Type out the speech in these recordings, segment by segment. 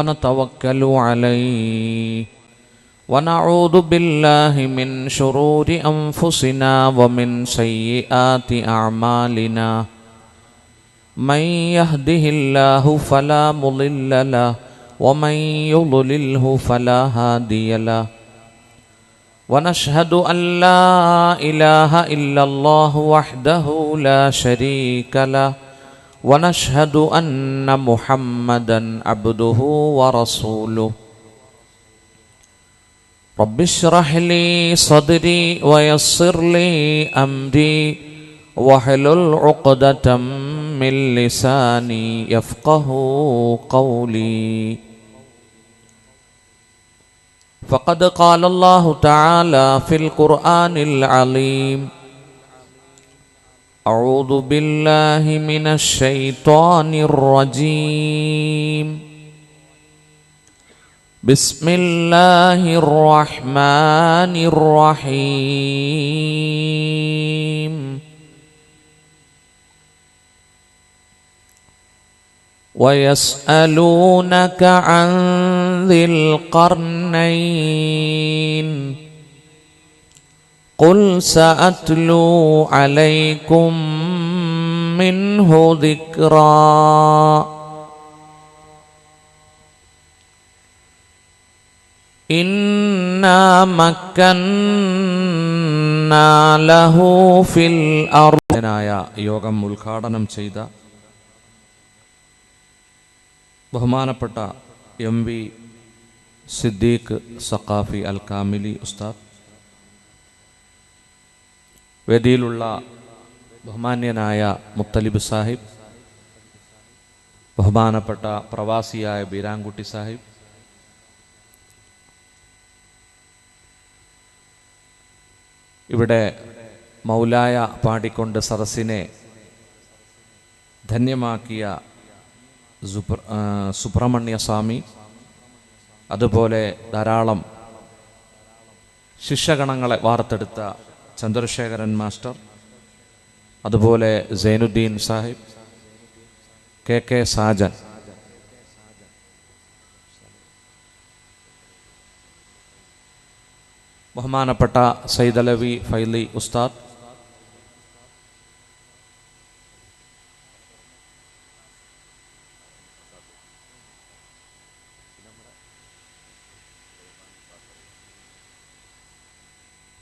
ونتوكل عليه ونعوذ بالله من شرور أنفسنا ومن سيئات أعمالنا من يهده الله فلا مضل له ومن يضلله فلا هادي له ونشهد أن لا إله إلا الله وحده لا شريك له ونشهد أن محمدا عبده ورسوله رب اشرح لي صدري ويسر لي أمري واحلل عقدة من لساني يفقه قولي فقد قال الله تعالى في القرآن العظيم أعوذ بالله من الشيطان الرجيم بسم الله الرحمن الرحيم ويسألونك عن ذي القرنين قل سأتلو عليكم منه ذكرا إنا مكنا له في الأرض. യോഗം ഉദ്ഘാടനം ചെയ്ത ബഹുമാനപ്പെട്ട MV സിദ്ദീഖ് സഖാഫി അൽ കാമിലി ഉസ്താദ്, വേദിയിലുള്ള ബഹുമാന്യനായ മുത്തലിബ് സാഹിബ്, ബഹുമാനപ്പെട്ട പ്രവാസിയായ ബീരാൻകുട്ടി സാഹിബ്, ഇവിടെ മൗലായ പാടിക്കൊണ്ട് സദസ്സിനെ ധന്യമാക്കിയ സുബ്രഹ്മണ്യ സ്വാമി, അതുപോലെ ധാരാളം ശിഷ്യഗണങ്ങളെ വാർത്തെടുത്ത ചന്ദ്രശേഖരൻ മാസ്റ്റർ, അതുപോലെ സൈനുദ്ദീൻ സാഹിബ്, KK സാജൻ, ബഹുമാനപ്പെട്ട സൈദലവി ഫൈലി ഉസ്താദ്,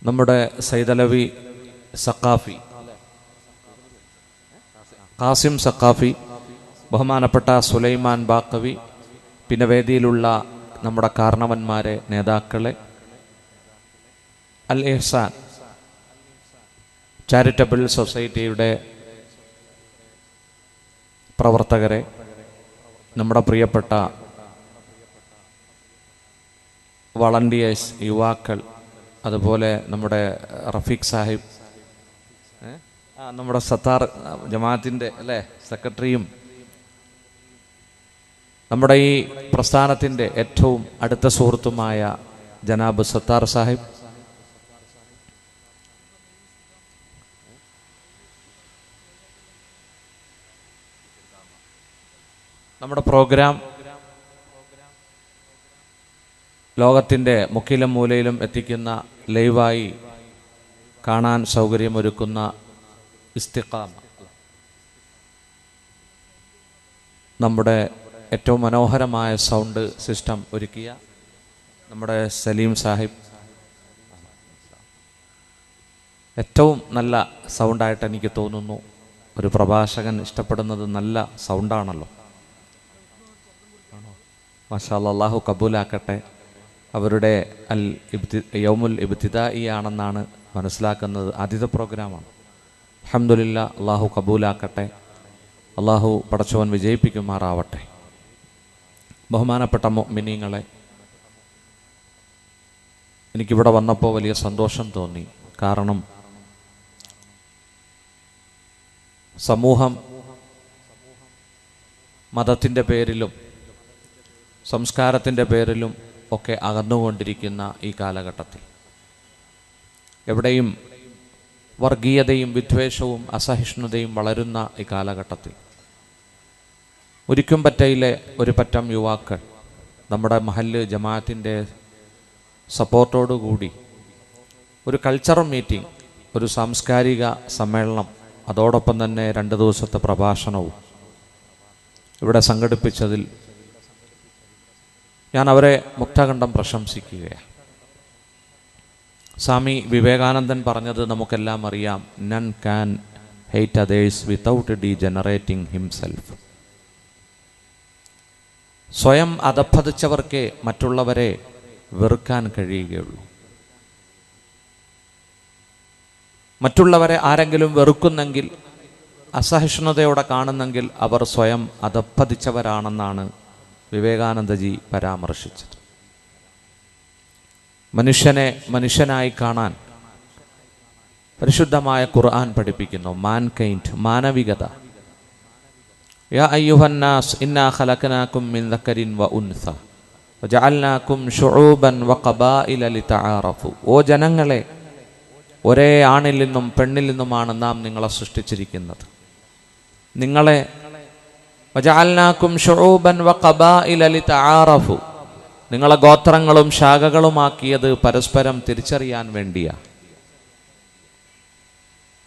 നമ്മുടെ സൈദലവി സഖാഫി ഖാസിം സഖാഫി, ബഹുമാനപ്പെട്ട സുലൈമാൻ ബാക്കവി, പിന്നെ വേദിയിലുള്ള നമ്മുടെ കാരണവന്മാരെ, നേതാക്കളെ, അൽ ഇഹ്സാൻ ചാരിറ്റബിൾ സൊസൈറ്റിയുടെ പ്രവർത്തകരെ, നമ്മുടെ പ്രിയപ്പെട്ട വളണ്ടിയേഴ്സ്, യുവാക്കൾ, അതുപോലെ നമ്മുടെ റഫീഖ് സാഹിബ്, നമ്മുടെ സത്താർ ജമാഅത്തിൻ്റെ സെക്രട്ടറിയും, നമ്മുടെ ഈ പ്രസ്ഥാനത്തിൻ്റെ ഏറ്റവും അടുത്ത സുഹൃത്തുമായ ജനാബ് സത്താർ സാഹിബ്, നമ്മുടെ പ്രോഗ്രാം ലോകത്തിൻ്റെ മുക്കിലും മൂലയിലും എത്തിക്കുന്ന, ലൈവായി കാണാൻ സൗകര്യമൊരുക്കുന്ന ഇസ്തിഖാമ, നമ്മുടെ ഏറ്റവും മനോഹരമായ സൗണ്ട് സിസ്റ്റം ഒരുക്കിയ നമ്മുടെ സലീം സാഹിബ്, ഏറ്റവും നല്ല സൗണ്ടായിട്ട് എനിക്ക് തോന്നുന്നു. ഒരു പ്രഭാഷകൻ ഇഷ്ടപ്പെടുന്നത് നല്ല സൗണ്ടാണല്ലോ. മാഷാ അല്ലാഹ്, അല്ലാഹു കബൂലാക്കട്ടെ. അവരുടെ യൗമുൽ ഇബ്തിദാഇ ആണെന്നാണ് മനസ്സിലാക്കുന്നത്. ആദ്യത്തെ പ്രോഗ്രാമാണ്. അൽഹംദുലില്ലാഹ്, അല്ലാഹു കബൂലാക്കട്ടെ. അല്ലാഹു പടച്ചവൻ വിജയിപ്പിക്കുമാറാവട്ടെ. ബഹുമാനപ്പെട്ട മുഅ്മിനീങ്ങളെ, എനിക്കിവിടെ വന്നപ്പോൾ വലിയ സന്തോഷം തോന്നി. കാരണം സമൂഹം മതത്തിൻ്റെ പേരിലും സംസ്കാരത്തിൻ്റെ പേരിലും ഒക്കെ അകന്നുകൊണ്ടിരിക്കുന്ന ഈ കാലഘട്ടത്തിൽ, എവിടെയും വർഗീയതയും വിദ്വേഷവും അസഹിഷ്ണുതയും വളരുന്ന ഈ കാലഘട്ടത്തിൽ, ഒരിക്കും പറ്റയിലെ ഒരു പറ്റം യുവാക്കൾ നമ്മുടെ മഹല്ല് ജമാഅത്തിൻ്റെ സപ്പോർട്ടോടുകൂടി ഒരു കൾച്ചറൽ മീറ്റിംഗ്, ഒരു സാംസ്കാരിക സമ്മേളനം, അതോടൊപ്പം തന്നെ 2 ദിവസത്തെ പ്രഭാഷണവും ഇവിടെ സംഘടിപ്പിച്ചതിൽ ഞാൻ അവരെ മുക്തകണ്ഠം പ്രശംസിക്കുകയാണ്. സ്വാമി വിവേകാനന്ദൻ പറഞ്ഞത് നമുക്കെല്ലാം അറിയാം, none can hate others without degenerating himself. സ്വയം അധപ്പതിച്ചവർക്കേ മറ്റുള്ളവരെ വെറുക്കാൻ കഴിയുകയുള്ളൂ. മറ്റുള്ളവരെ ആരെങ്കിലും വെറുക്കുന്നെങ്കിൽ, അസഹിഷ്ണുതയോടെ കാണുന്നെങ്കിൽ അവർ സ്വയം അധപ്പതിച്ചവരാണെന്നാണ് വിവേകാനന്ദജി പരാമർശിച്ചത്. മനുഷ്യനെ മനുഷ്യനായി കാണാൻ പരിശുദ്ധമായ ഖുർആൻ പഠിപ്പിക്കുന്നു. മാൻകൈൻഡ്, മാനവികത. യാ അയ്യുഹന്നാസ് ഇന്നാ ഖലഖനാകും മിൻ ദക്കരിൻ വ ഉൻസ വജഅൽനാകും ശുഊബൻ വ ഖബായില ലിതആറഫു. ഓ ജനങ്ങളെ, ഒരേ ആണിൽ നിന്നും പെണ്ണിൽ നിന്നുമാണ് നാം നിങ്ങളെ സൃഷ്ടിച്ചിരിക്കുന്നത്. നിങ്ങളെ വജഅൽനാകും ശുഊബൻ വ ഖബായില ലിതആറഫു, നിങ്ങളെ ഗോത്രങ്ങളും ശാഖകളുമാക്കിയത് പരസ്പരം തിരിച്ചറിയാൻ വേണ്ടിയാണ്.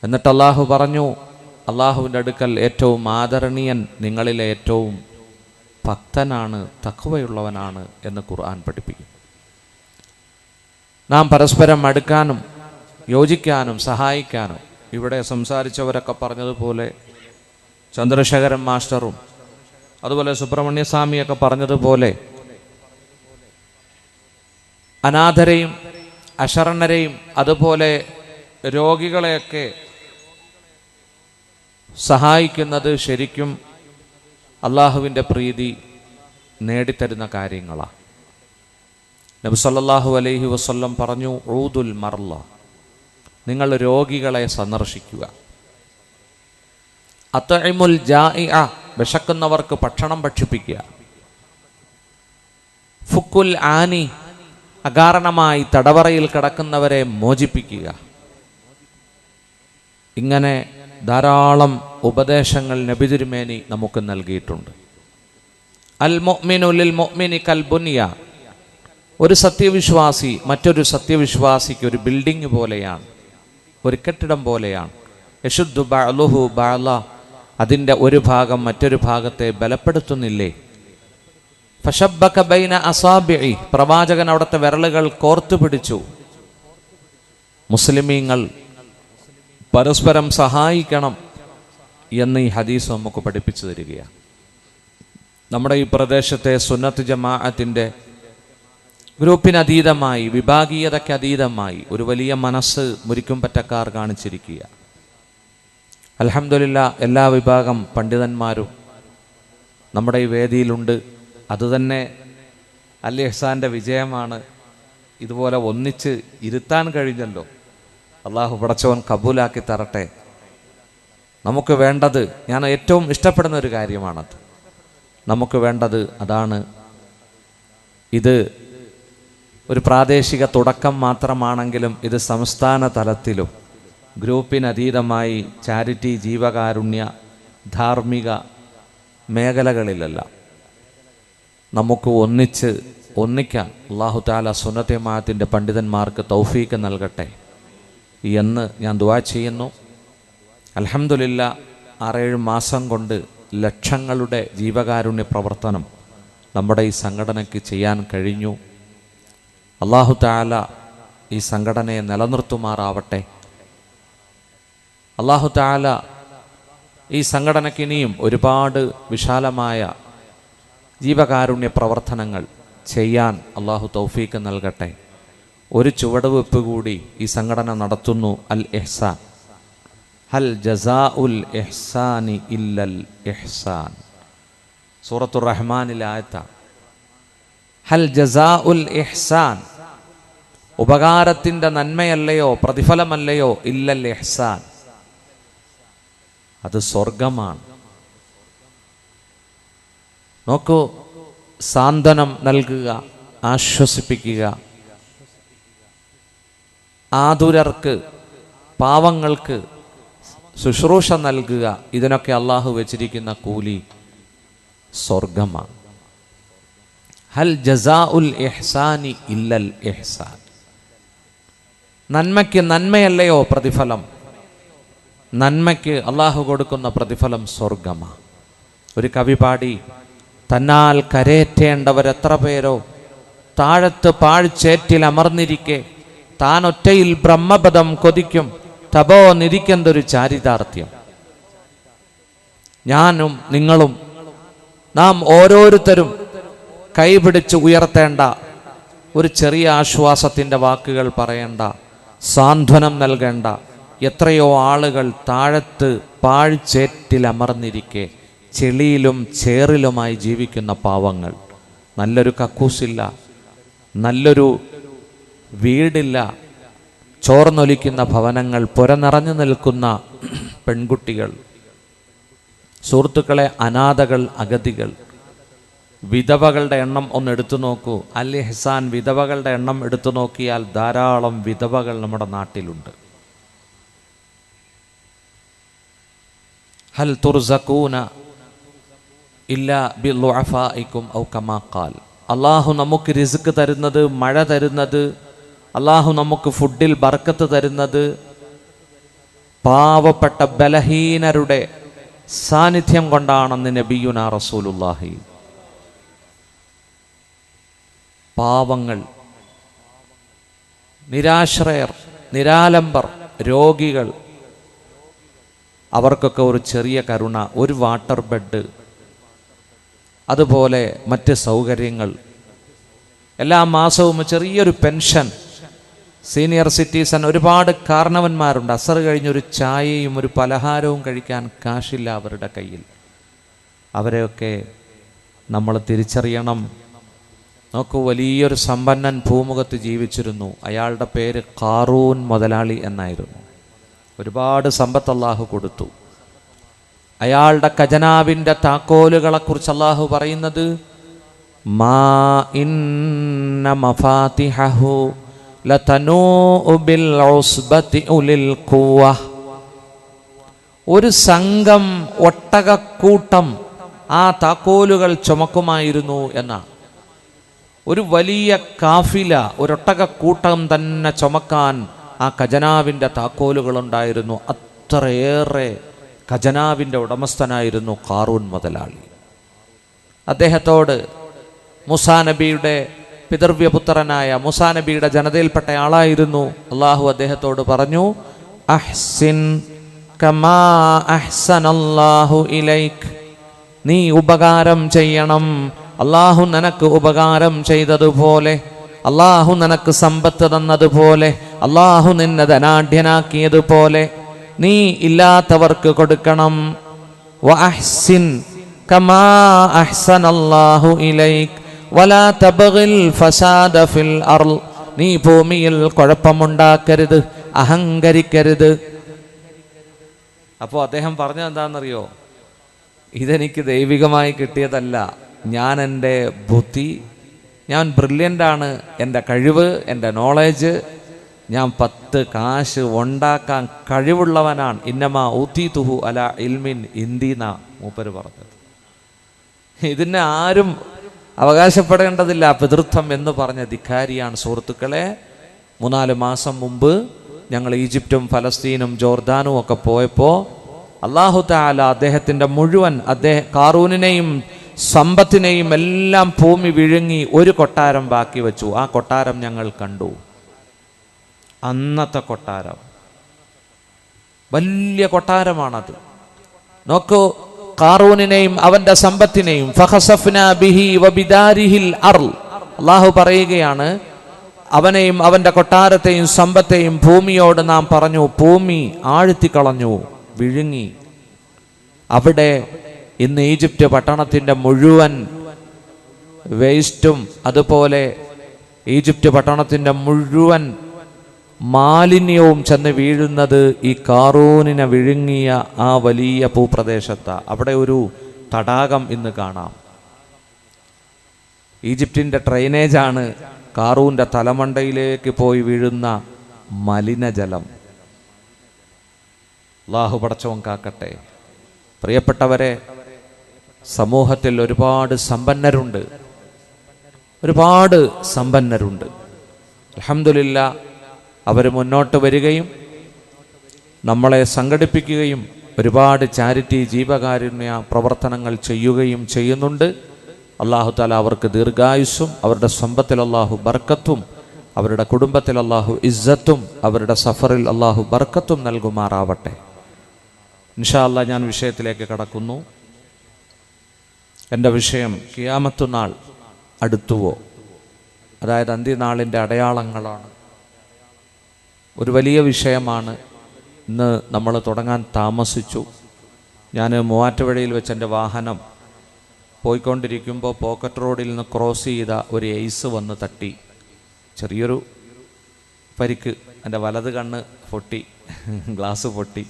എന്നിട്ട് അള്ളാഹു പറഞ്ഞു, അള്ളാഹുവിൻ്റെ അടുക്കൽ ഏറ്റവും ആദരണീയൻ നിങ്ങളിലെ ഏറ്റവും ഭക്തനാണ്, തഖ്വയുള്ളവനാണ് എന്ന് ഖുർആൻ പഠിപ്പിക്കും. നാം പരസ്പരം അടുക്കാനും യോജിക്കാനും സഹായിക്കാനും, ഇവിടെ സംസാരിച്ചവരൊക്കെ പറഞ്ഞതുപോലെ ചന്ദ്രശേഖരൻ മാസ്റ്ററും അതുപോലെ സുബ്രഹ്മണ്യ സ്വാമിയൊക്കെ പറഞ്ഞതുപോലെ അനാഥരെയും അശരണരെയും അതുപോലെ രോഗികളെയൊക്കെ സഹായിക്കുന്നത് ശരിക്കും അള്ളാഹുവിൻ്റെ പ്രീതി നേടിത്തരുന്ന കാര്യങ്ങളാണ്. നബി സല്ലല്ലാഹു അലൈഹി വസല്ലം പറഞ്ഞു, ഊദുൽ മർള, നിങ്ങൾ രോഗികളെ സന്ദർശിക്കുക. അത്ഇമുൽ ജാഇഅ, വിശക്കുന്നവർക്ക് ഭക്ഷണം ഭക്ഷിപ്പിക്കുക. ഫുക്കുൽ ആനി, അകാരണമായി തടവറയിൽ കിടക്കുന്നവരെ മോചിപ്പിക്കുക. ഇങ്ങനെ ധാരാളം ഉപദേശങ്ങൾ നബി തിരുമേനി നമുക്ക് നൽകിയിട്ടുണ്ട്. അൽ മുഅ്മിനു ലിൽ മുഅ്മിനി കൽ ബുനിയ, ഒരു സത്യവിശ്വാസി മറ്റൊരു സത്യവിശ്വാസിക്ക് ഒരു ബിൽഡിംഗ് പോലെയാണ്, ഒരു കെട്ടിടം പോലെയാണ്. യശുദ്ദു ബഅലുഹു ബഅല, അതിൻ്റെ ഒരു ഭാഗം മറ്റൊരു ഭാഗത്തെ ബലപ്പെടുത്തുന്നില്ലേ. ഫശബ്ബക ബൈന അസാബിഇ, പ്രവാചകൻ അവിടുത്തെ വിരലുകൾ കോർത്തു പിടിച്ചു. മുസ്ലിമീങ്ങൾ പരസ്പരം സഹായിക്കണം എന്ന് ഈ ഹദീസ് നമുക്ക് പഠിപ്പിച്ചു തരികയാണ്. നമ്മുടെ ഈ പ്രദേശത്തെ സുന്നത്ത് ജമാഅത്തിൻ്റെ ഗ്രൂപ്പിനതീതമായി, വിഭാഗീയതയ്ക്ക് അതീതമായി ഒരു വലിയ മനസ്സ് മുരിക്കും പറ്റക്കാർ കാണിച്ചിരിക്കുക. അൽഹംദുലില്ലാ, എല്ലാ വിഭാഗം പണ്ഡിതന്മാരും നമ്മുടെ ഈ വേദിയിലുണ്ട്. അതുതന്നെ അൽ ഇഹ്സാൻ്റെ വിജയമാണ്. ഇതുപോലെ ഒന്നിച്ച് ഇരുത്താൻ കഴിഞ്ഞല്ലോ. അള്ളാഹു പടച്ചവൻ കബൂലാക്കി തരട്ടെ. നമുക്ക് വേണ്ടത്, ഞാൻ ഏറ്റവും ഇഷ്ടപ്പെടുന്ന ഒരു കാര്യമാണത്. നമുക്ക് വേണ്ടത് അതാണ്. ഇത് ഒരു പ്രാദേശിക തുടക്കം മാത്രമാണെങ്കിലും ഇത് സംസ്ഥാന തലത്തിലും ഗ്രൂപ്പിനതീതമായി ചാരിറ്റി, ജീവകാരുണ്യ, ധാർമ്മിക മേഖലകളിലെല്ലാം നമുക്ക് ഒന്നിക്കാൻ അല്ലാഹു തആല സുന്നത്തെ ജമാഅത്തിൻ്റെ പണ്ഡിതന്മാർക്ക് തൗഫീക്ക് നൽകട്ടെ എന്ന് ഞാൻ ദുആ ചെയ്യുന്നു. അൽഹംദുലില്ലാ, 6-7 മാസം കൊണ്ട് ലക്ഷങ്ങളുടെ ജീവകാരുണ്യ പ്രവർത്തനം നമ്മുടെ ഈ സംഘടനയ്ക്ക് ചെയ്യാൻ കഴിഞ്ഞു. അല്ലാഹു തആല ഈ സംഘടനയെ നിലനിർത്തുമാറാവട്ടെ. അല്ലാഹു തആല ഈ സംഘടനയ്ക്ക് ഇനിയും ഒരുപാട് വിശാലമായ ജീവകാരുണ്യ പ്രവർത്തനങ്ങൾ ചെയ്യാൻ അല്ലാഹു തൗഫീക്ക് നൽകട്ടെ. ഒരു ചുവടുവെപ്പ് കൂടി ഈ സംഘടന നടത്തുന്നു. അൽ ഇഹ്സാൻ, ഹൽ ജസാഉൽ ഇഹ്സാനി ഇല്ലൽ ഇഹ്സാൻ. സൂറത്തുർ റഹ്മാനിലെ ആയത്താണ്. ഹൽ ജസാഉൽ ഇഹ്സാൻ, ഉപകാരത്തിൻ്റെ നന്മയല്ലയോ, പ്രതിഫലമല്ലയോ, ഇല്ലൽ ഇഹ്സാൻ, അത് സ്വർഗമാണ്. നോക്കൂ, സാന്ത്വനം നൽകുക, ആശ്വസിപ്പിക്കുക, ആതുരർക്ക്, പാവങ്ങൾക്ക് ശുശ്രൂഷ നൽകുക, ഇതിനൊക്കെ അള്ളാഹു വെച്ചിരിക്കുന്ന കൂലി സ്വർഗമാണ്. ഹൽ ജസാഉൽ ഇഹ്സാനി ഇല്ലൽ ഇഹ്സാൻ. നന്മയ്ക്ക് നന്മയല്ലയോ പ്രതിഫലം? നന്മയ്ക്ക് അള്ളാഹു കൊടുക്കുന്ന പ്രതിഫലം സ്വർഗമാണ്. ഒരു കവി പാടി, തന്നാൽ കരേറ്റേണ്ടവരെത്ര പേരോ താഴത്ത് പാഴ്ചേറ്റിൽ അമർന്നിരിക്കെ താനൊറ്റയിൽ ബ്രഹ്മപദം കൊതിക്കും തപോ നിരിക്കെന്തൊരു ചാരിതാർത്ഥ്യം. ഞാനും നിങ്ങളും നാം ഓരോരുത്തരും കൈപിടിച്ച് ഉയർത്തേണ്ട, ഒരു ചെറിയ ആശ്വാസത്തിൻ്റെ വാക്കുകൾ പറയേണ്ട, സാന്ത്വനം നൽകേണ്ട എത്രയോ ആളുകൾ താഴത്ത് പാഴ്ചേറ്റിൽ അമർന്നിരിക്കെ ചെളിയിലും ചേറിലുമായി ജീവിക്കുന്ന പാവങ്ങൾ. നല്ലൊരു കക്കൂസില്ല, നല്ലൊരു വീടില്ല, ചോർന്നൊലിക്കുന്ന ഭവനങ്ങൾ, പുര നിറഞ്ഞു നിൽക്കുന്ന പെൺകുട്ടികൾ, സുഹൃത്തുക്കളെ, അനാഥകൾ, അഗതികൾ, വിധവകളുടെ എണ്ണം ഒന്ന് എടുത്തു നോക്കൂ. അൽ ഇഹ്സാൻ, വിധവകളുടെ എണ്ണം എടുത്തു നോക്കിയാൽ ധാരാളം വിധവകൾ നമ്മുടെ നാട്ടിലുണ്ട്. ഹൽ തുർസഖൂന ഇല്ലാ ബിളുഅഫാഇക്കും ഔ കമാ ഖാൽ. അള്ളാഹു നമുക്ക് റിസ്ക് തരുന്നത്, മഴ തരുന്നത്, അള്ളാഹു നമുക്ക് ഫുഡിൽ ബർക്കത്ത് തരുന്നത് പാവപ്പെട്ട ബലഹീനരുടെ സാന്നിധ്യം കൊണ്ടാണെന്ന് നബിയുനാ റസൂലുള്ളാഹി. പാവങ്ങൾ, നിരാശ്രയർ, നിരാലംബർ, രോഗികൾ, അവർക്കൊക്കെ ഒരു ചെറിയ കരുണ, ഒരു വാട്ടർ ബെഡ്, അതുപോലെ മറ്റ് സൗകര്യങ്ങൾ, എല്ലാ മാസവും ചെറിയൊരു പെൻഷൻ. സീനിയർ സിറ്റിസൺ ഒരുപാട് കാരണവന്മാരുണ്ട്. അസർ കഴിഞ്ഞൊരു ചായയും ഒരു പലഹാരവും കഴിക്കാൻ കാശില്ല അവരുടെ കയ്യിൽ. അവരെയൊക്കെ നമ്മൾ തിരിച്ചറിയണം. നോക്കൂ, വലിയൊരു സമ്പന്നൻ ഭൂമുഖത്ത് ജീവിച്ചിരുന്നു. അയാളുടെ പേര് ഖാറൂൻ മുതലാളി എന്നായിരുന്നു. ഒരുപാട് സമ്പത്ത് അല്ലാഹു കൊടുത്തു. അയാളുടെ ഖജനാവിൻ്റെ താക്കോലുകളെക്കുറിച്ച് അല്ലാഹു പറയുന്നത്, മാ ഇന്ന മഫാതിഹഹു ലതനൂഉ ബിൽ ഉസ്ബതി ഉലിൽ ഖുവ. ഒരു സംഘം ഒട്ടകക്കൂട്ടം ആ താക്കോലുകൾ ചുമക്കുമായിരുന്നു എന്നാണ്. ഒരു വലിയ കാഫില, ഒരൊട്ടകക്കൂട്ടം തന്നെ ചുമക്കാൻ ആ ഖജനാവിൻ്റെ താക്കോലുകളുണ്ടായിരുന്നു. അത്രയേറെ ഖജനാവിൻ്റെ ഉടമസ്ഥനായിരുന്നു ഖാറൂൻ മുതലാളി. അദ്ദേഹത്തോട് മൂസാ നബിയുടെ പിതൃവ്യപുത്രനായ മൂസാ നബിയുടെ ജനതയിൽപ്പെട്ട ആളായിരുന്നു. അള്ളാഹു അദ്ദേഹത്തോട് പറഞ്ഞു, അഹ്സിൻ കമാ അഹ്സനല്ലാഹു ഇലൈക്. നീ ഉപകാരം ചെയ്യണം, അള്ളാഹു നിനക്ക് ഉപകാരം ചെയ്തതുപോലെ, അള്ളാഹു നിനക്ക് സമ്പത്ത് തന്നതുപോലെ, അള്ളാഹു നിന്നെ ധനാഢ്യനാക്കിയതുപോലെ നീ ഇല്ലാത്തവർക്ക് കൊടുക്കണം. വഅഹ്സിൻ കമാ അഹ്സനല്ലാഹു ഇലൈക് വലാ തബ്ഗിൽ ഫസാദ ഫിൽ അർള്. നീ ഭൂമിയിൽ കുഴപ്പമുണ്ടാക്കരുത്, അഹങ്കരിക്കരുത്. അപ്പോൾ അദ്ദേഹം പറഞ്ഞത് എന്താണെന്നറിയോ? ഇതെനിക്ക് ദൈവികമായി കിട്ടിയതല്ല, ഞാൻ എൻ്റെ ബുദ്ധി, ഞാൻ ബ്രില്യൻ്റാണ്, എൻ്റെ കഴിവ്, എൻ്റെ നോളേജ്, ഞാൻ 10 കാശ് ഉണ്ടാക്കാൻ കഴിവുള്ളവനാണ്. ഇന്നമാ ഊതീതുഹു അലാ ഇൽമിൻ ഇന്ദീന മൂപ്പര് പറഞ്ഞത്. ഇതിനെ ആരും അവകാശപ്പെടേണ്ടതില്ല പിതൃത്വം എന്ന് പറഞ്ഞ ധിക്കാരിയാണ്. സുഹൃത്തുക്കളെ, 3-4 മാസം മുമ്പ് ഞങ്ങൾ ഈജിപ്തും ഫലസ്തീനും ജോർദാനും ഒക്കെ പോയപ്പോൾ അല്ലാഹു തആല അദ്ദേഹത്തിൻ്റെ മുഴുവൻ ഖാറൂനിനെയും സമ്പത്തിനെയും എല്ലാം ഭൂമി വിഴുങ്ങി ഒരു കൊട്ടാരം ബാക്കി വെച്ചു. ആ കൊട്ടാരം ഞങ്ങൾ കണ്ടു. അന്നത്തെ കൊട്ടാരം വലിയ കൊട്ടാരമാണത്. നോക്കൂ, ഖാറൂനിനെയും അവന്റെ സമ്പത്തിനെയും ഫഖസഫ്നാ ബിഹി വബിദാരിഹിൽ അർള്. അല്ലാഹു പറയുകയാണ്, അവനെയും അവന്റെ കൊട്ടാരത്തെയും സമ്പത്തെയും ഭൂമിയോട് നാം പറഞ്ഞു, ഭൂമി ആഴ്ത്തിക്കളഞ്ഞു, വിഴുങ്ങി. അവിടെ ഇന്ന് ഈജിപ്റ്റ് പട്ടണത്തിൻ്റെ മുഴുവൻ വേസ്റ്റും അതുപോലെ ഈജിപ്റ്റ് പട്ടണത്തിൻ്റെ മുഴുവൻ മാലിന്യവും ചെന്ന് വീഴുന്നത് ഈ ഖാറൂനിനെ വിഴുങ്ങിയ ആ വലിയ ഭൂപ്രദേശത്താണ്. അവിടെ ഒരു തടാകം ഇന്ന് കാണാം. ഈജിപ്തിൻ്റെ ഡ്രെയിനേജാണ് ഖാറൂൻ്റെ തലമണ്ടയിലേക്ക് പോയി വീഴുന്ന മലിനജലം. അല്ലാഹു പടച്ചവൻ കാക്കട്ടെ. പ്രിയപ്പെട്ടവരെ, സമൂഹത്തിൽ ഒരുപാട് സമ്പന്നരുണ്ട്. ഒരുപാട് സമ്പന്നരുണ്ട്. അൽഹംദുലില്ലാ അവർ മുന്നോട്ട് വരികയും നമ്മളെ സംഘടിപ്പിക്കുകയും ഒരുപാട് ചാരിറ്റി ജീവകാരുണ്യ പ്രവർത്തനങ്ങൾ ചെയ്യുകയും ചെയ്യുന്നുണ്ട്. അല്ലാഹു തആല അവർക്ക് ദീർഘായുസ്സും അവരുടെ സമ്പത്തിൽ അല്ലാഹു ബർക്കത്തും അവരുടെ കുടുംബത്തിൽ അല്ലാഹു ഇസ്സത്തും അവരുടെ സഫറിൽ അല്ലാഹു ബർക്കത്തും നൽകുമാറാവട്ടെ. ഇൻഷാ അല്ലാഹ് ഞാൻ വിഷയത്തിലേക്ക് കടക്കുന്നു. എൻ്റെ വിഷയം ഖിയാമത്ത് നാൾ അടുത്തുവോ, അതായത് അന്ത്യനാളിൻ്റെ അടയാളങ്ങളാണ്. ഒരു വലിയ വിഷയമാണ്. ഇന്ന് നമ്മൾ തുടങ്ങാൻ താമസിച്ചു. ഞാൻ മൂവാറ്റുപുഴയിൽ വെച്ച് എൻ്റെ വാഹനം പോയിക്കൊണ്ടിരിക്കുമ്പോൾ പോക്കറ്റ് റോഡിൽ നിന്ന് ക്രോസ് ചെയ്ത ഒരു എയ്സ് വന്ന് തട്ടി. ചെറിയൊരു പരിക്ക്, എൻ്റെ വലത് കണ്ണ് പൊട്ടി, ഗ്ലാസ് പൊട്ടി.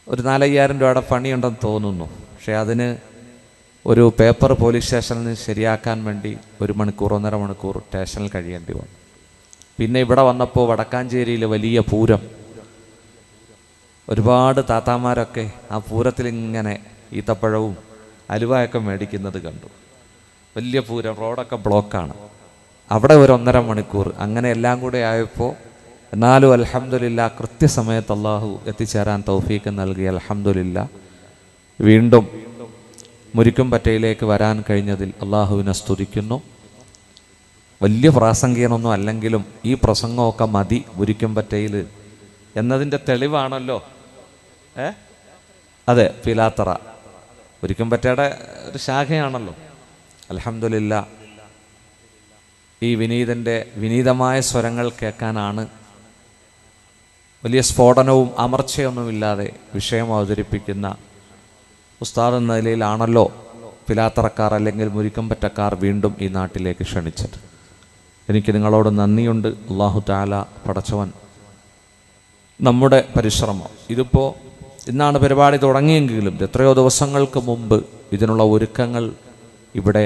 ഒരു 4,000 രൂപയുടെ പണിയുണ്ടെന്ന് തോന്നുന്നു. പക്ഷേ അതിന് ഒരു പേപ്പർ പോലീസ് സ്റ്റേഷനിൽ നിന്ന് ശരിയാക്കാൻ വേണ്ടി 1 മണിക്കൂർ 1.5 മണിക്കൂർ സ്റ്റേഷനിൽ കഴിയേണ്ടി വന്നു. പിന്നെ ഇവിടെ വന്നപ്പോൾ വടക്കാഞ്ചേരിയിൽ വലിയ പൂരം, ഒരുപാട് താത്താമാരൊക്കെ ആ പൂരത്തിൽ ഇങ്ങനെ ഈത്തപ്പഴവും അലുവയൊക്കെ മേടിക്കുന്നത് കണ്ടു. വലിയ പൂരം, റോഡൊക്കെ ബ്ലോക്കാണ്. അവിടെ ഒരു 1.5 മണിക്കൂർ, അങ്ങനെ എല്ലാം കൂടെ ആയപ്പോൾ എന്നാലും അൽഹംദുലില്ലാ കൃത്യസമയത്ത് അല്ലാഹു എത്തിച്ചേരാൻ തൗഫീക്ക് നൽകി. അൽഹംദുലില്ലാ വീണ്ടും മുരിക്കുംപറ്റയിലേക്ക് വരാൻ കഴിഞ്ഞതിൽ അല്ലാഹുവിനെ സ്തുതിക്കുന്നു. വലിയ പ്രാസംഗികനൊന്നും അല്ലെങ്കിലും ഈ പ്രസംഗമൊക്കെ മതി മുരിക്കുംപറ്റയിൽ എന്നതിൻ്റെ തെളിവാണല്ലോ. അതെ, പിലാത്തറ മുരിക്കുംപറ്റയുടെ ഒരു ശാഖയാണല്ലോ. അൽഹംദുലില്ലാ ഈ വിനീതൻ്റെ വിനീതമായ സ്വരങ്ങൾ കേൾക്കാനാണ്. വലിയ സ്ഫോടനവും അമർച്ചയൊന്നുമില്ലാതെ വിഷയം അവതരിപ്പിക്കുന്ന ഉസ്താദ് എന്ന നിലയിലാണല്ലോ പിലാത്തറക്കാർ അല്ലെങ്കിൽ മുരിക്കുംപറ്റക്കാർ വീണ്ടും ഈ നാട്ടിലേക്ക് ക്ഷണിച്ചത്. എനിക്ക് നിങ്ങളോട് നന്ദിയുണ്ട്. അല്ലാഹു തആല പടച്ചവൻ നമ്മുടെ പരിശ്രമം, ഇതിപ്പോൾ ഇന്നാണ് പരിപാടി തുടങ്ങിയെങ്കിലും എത്രയോ ദിവസങ്ങൾക്ക് മുമ്പ് ഇതിനുള്ള ഒരുക്കങ്ങൾ ഇവിടെ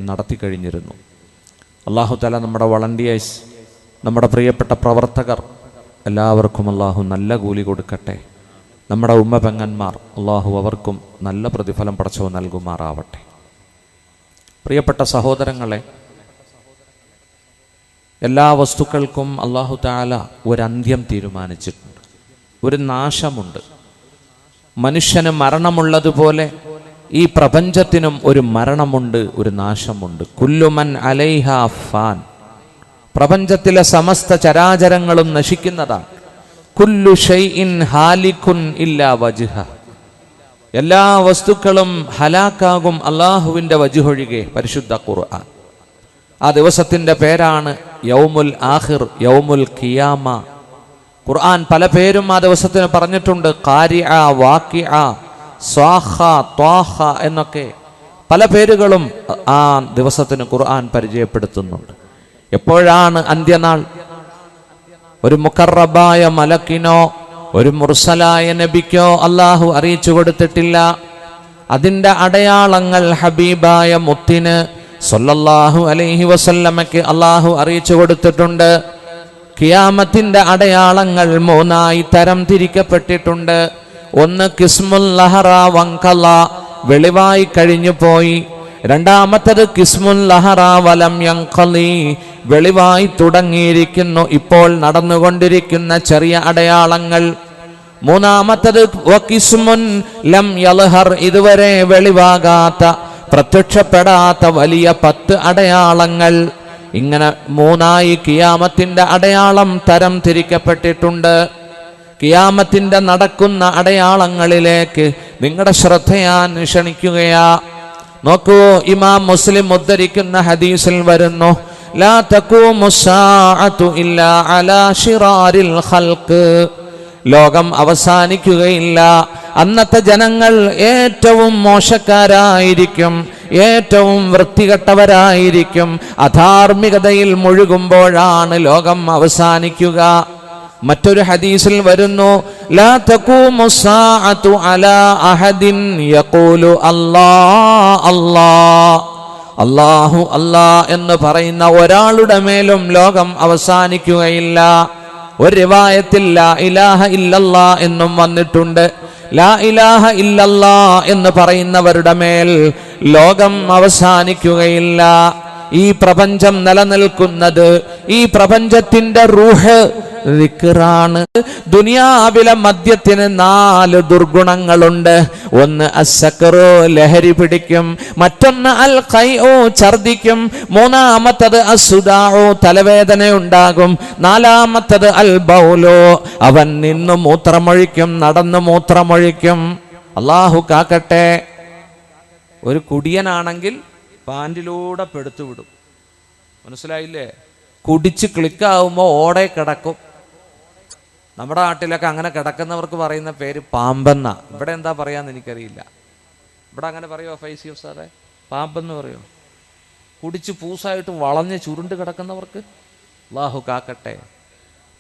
നടത്തി കഴിഞ്ഞിരുന്നു. അല്ലാഹു തആല നമ്മുടെ വളണ്ടിയേഴ്സ്, നമ്മുടെ പ്രിയപ്പെട്ട പ്രവർത്തകർ എല്ലാവർക്കും അല്ലാഹു നല്ല കൂലി കൊടുക്കട്ടെ. നമ്മുടെ ഉമ്മ പെങ്ങന്മാർ അല്ലാഹു അവർക്കും നല്ല പ്രതിഫലം പടച്ചവൻ നൽകുമാറാവട്ടെ. പ്രിയപ്പെട്ട സഹോദരങ്ങളെ, എല്ലാ വസ്തുക്കൾക്കും അല്ലാഹു തആല ഒരന്ത്യം തീരുമാനിച്ചിട്ടുണ്ട്, ഒരു നാശമുണ്ട്. മനുഷ്യന് മരണമുള്ളതുപോലെ ഈ പ്രപഞ്ചത്തിനും ഒരു മരണമുണ്ട്, ഒരു നാശമുണ്ട്. കുല്ലുമൻ അലൈഹാ ഫാൻ, പ്രപഞ്ചത്തിലെ സമസ്ത ചരാചരങ്ങളും നശിക്കുന്നതാണ്. കുല്ലു ഷൈഇൻ ഹാലികുൻ ഇല്ലാ വജ്ഹ, എല്ലാ വസ്തുക്കളും ഹലാക്കാകും അല്ലാഹുവിൻ്റെ വജ്ഹൊഴികെ. പരിശുദ്ധ ഖുർആൻ ആ ദിവസത്തിൻ്റെ പേരാണ് യൗമുൽ ആഖിർ, യൗമുൽ ഖിയാമ. ഖുർആൻ പല പേരും ആ ദിവസത്തിന് പറഞ്ഞിട്ടുണ്ട്. ഖാരിഅ, വാഖിഅ, സ്വാഖ, ത്വാഖ എന്നൊക്കെ പല പേരുകളും ആ ദിവസത്തിന് ഖുർആൻ പരിചയപ്പെടുത്തുന്നുണ്ട്. എപ്പോഴാണ് അന്ത്യനാൾ? ഒരു മുഖറബായ മലക്കിനോ ഒരു മുർസലായ നബിക്കോ അല്ലാഹു അറിയിച്ചു കൊടുത്തിട്ടില്ല. അതിൻ്റെ അടയാളങ്ങൾ ഹബീബായ മുത്തിന് സല്ലല്ലാഹു അലൈഹി വസല്ലമയ്ക്ക് അല്ലാഹു അറിയിച്ചു കൊടുത്തിട്ടുണ്ട്. ഖിയാമത്തിന്റെ അടയാളങ്ങൾ 3 തരം തിരിക്കപ്പെട്ടിട്ടുണ്ട്. ഒന്ന് കിസ്മുൽ ലഹറ വൻകല, വെളിവായി കഴിഞ്ഞു പോയി. രണ്ടാമത്തത് കിസ്മുൽ ലഹറ വലം യൻഖലി, വെളിവായി തുടങ്ങിയിരിക്കുന്നു, ഇപ്പോൾ നടന്നുകൊണ്ടിരിക്കുന്ന ചെറിയ അടയാളങ്ങൾ. മൂന്നാമത്തത് വകിസ്മുൻ ലം യൽഹർ, ഇതുവരെ വെളിവാകാത്ത പ്രത്യക്ഷപ്പെടാത്ത വലിയ 10 അടയാളങ്ങൾ. ഇങ്ങനെ 3 ഖിയാമത്തിന്റെ അടയാളം തരം തിരിക്കപ്പെട്ടിട്ടുണ്ട്. ഖിയാമത്തിന്റെ നടക്കുന്ന അടയാളങ്ങളിലേക്ക് നിങ്ങളുടെ ശ്രദ്ധ ഞാൻ ക്ഷണിക്കുകയാ. നോക്കൂ, ഇമാം മുസ്ലിം ഉദ്ധരിക്കുന്ന ഹദീസിൽ വരുന്നു, ലാ തഖൂമു സ്സാഅതു ഇല്ലാ അലാ ശിറാരിൽ ഖൽഖ്, ലോകം അവസാനിക്കുകയില്ല, അന്നത്തെ ജനങ്ങൾ ഏറ്റവും മോശക്കാരായിരിക്കും, ഏറ്റവും വൃത്തികെട്ടവരായിരിക്കും, അധാർമികതയിൽ മുഴുകുമ്പോഴാണ് ലോകം അവസാനിക്കുക. മറ്റൊരു ഹദീസിൽ വരുന്നു, ലാ തഖൂമു സ്സാഅതു അലാ അഹദിൻ യഖൂലു അല്ലാഹ് അല്ലാഹ്, അല്ലാഹു അല്ലാഹ് എന്ന് പറയുന്ന ഒരാളുടെ മേലും ലോകം അവസാനിക്കുകയില്ല. ഒരു റിവായത്തിൽ ലാ ഇലാഹ ഇല്ലല്ലാ എന്നും വന്നിട്ടുണ്ട്. ലാ ഇലാഹ ഇല്ലല്ലാ എന്ന് പറയുന്നവരുടെ മേൽ ലോകം അവസാനിക്കുകയില്ല. ഈ പ്രപഞ്ചം നിലനിൽക്കുന്നത്, ഈ പ്രപഞ്ചത്തിന്റെ റൂഹ് ദിക്റാണ്. ദുനിയാവിലെ മദ്യത്തിന് 4 ദുർഗുണങ്ങളുണ്ട്. ഒന്ന് അസ്സക്റു, ലഹരി പിടിക്കും. മറ്റൊന്ന് അൽ ഖൈഉ, ഛർദിക്കും. മൂന്നാമത്തത് അസ്സുദാഉ, തലവേദന ഉണ്ടാകും. നാലാമത്തത് അൽ ബൗലു, അവൻ നിന്ന് മൂത്രമൊഴിക്കും, നടന്ന് മൂത്രമൊഴിക്കും. അല്ലാഹു കാക്കട്ടെ. ഒരു കുടിയനാണെങ്കിൽ പാൻറിലൂടെ പെടുത്തു വിടും. മനസ്സിലായില്ലേ? കുടിച്ച് ക്ലിക്കാവുമ്പോൾ ഓടെ കിടക്കും. നമ്മുടെ നാട്ടിലൊക്കെ അങ്ങനെ കിടക്കുന്നവർക്ക് പറയുന്ന പേര് പാമ്പെന്ന. ഇവിടെ എന്താ പറയാന്ന് എനിക്കറിയില്ല. ഇവിടെ അങ്ങനെ പറയുമോ ഫൈസി സാറേ? പാമ്പെന്ന് പറയോ? കുടിച്ച് പൂസായിട്ട് വളഞ്ഞ് ചുരുണ്ട് കിടക്കുന്നവർക്ക് അല്ലാഹു കാക്കട്ടെ.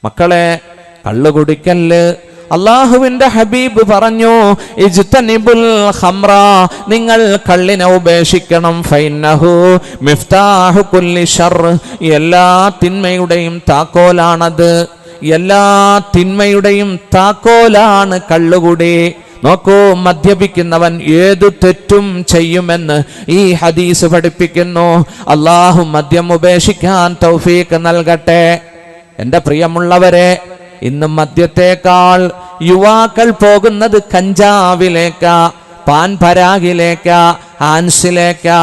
മക്കളെ, കള്ളു കുടിക്കല്ല്. അള്ളാഹുവിന്റെ ഹബീബ് പറഞ്ഞു, ഇജ്തനിബുൽ ഖംറ, നിങ്ങൾ കള്ളിനെ ഉപേക്ഷിക്കണം. ഫൈന്നഹു മിഫ്താഹു കുല്ലി ശർ, എല്ലാ തിന്മയുടെയും താക്കോലാണത്. എല്ലാ തിന്മയുടെയും താക്കോലാണ് കള്ളുകുടി. നോക്കൂ, മദ്യപിക്കുന്നവൻ ഏതു തെറ്റും ചെയ്യുമെന്ന് ഈ ഹദീസ് പഠിപ്പിക്കുന്നു. അള്ളാഹു മദ്യം ഉപേക്ഷിക്കാൻ തൗഫീഖ് നൽകട്ടെ. എൻ്റെ പ്രിയമുള്ളവരെ, ഇന്ന് മദ്യത്തേക്കാൾ യുവാക്കൾ പോകുന്നത് കഞ്ചാവിലേക്കാ, പാൻ പരാഗിലേക്കാ, ഹാൻസിലേക്കാ.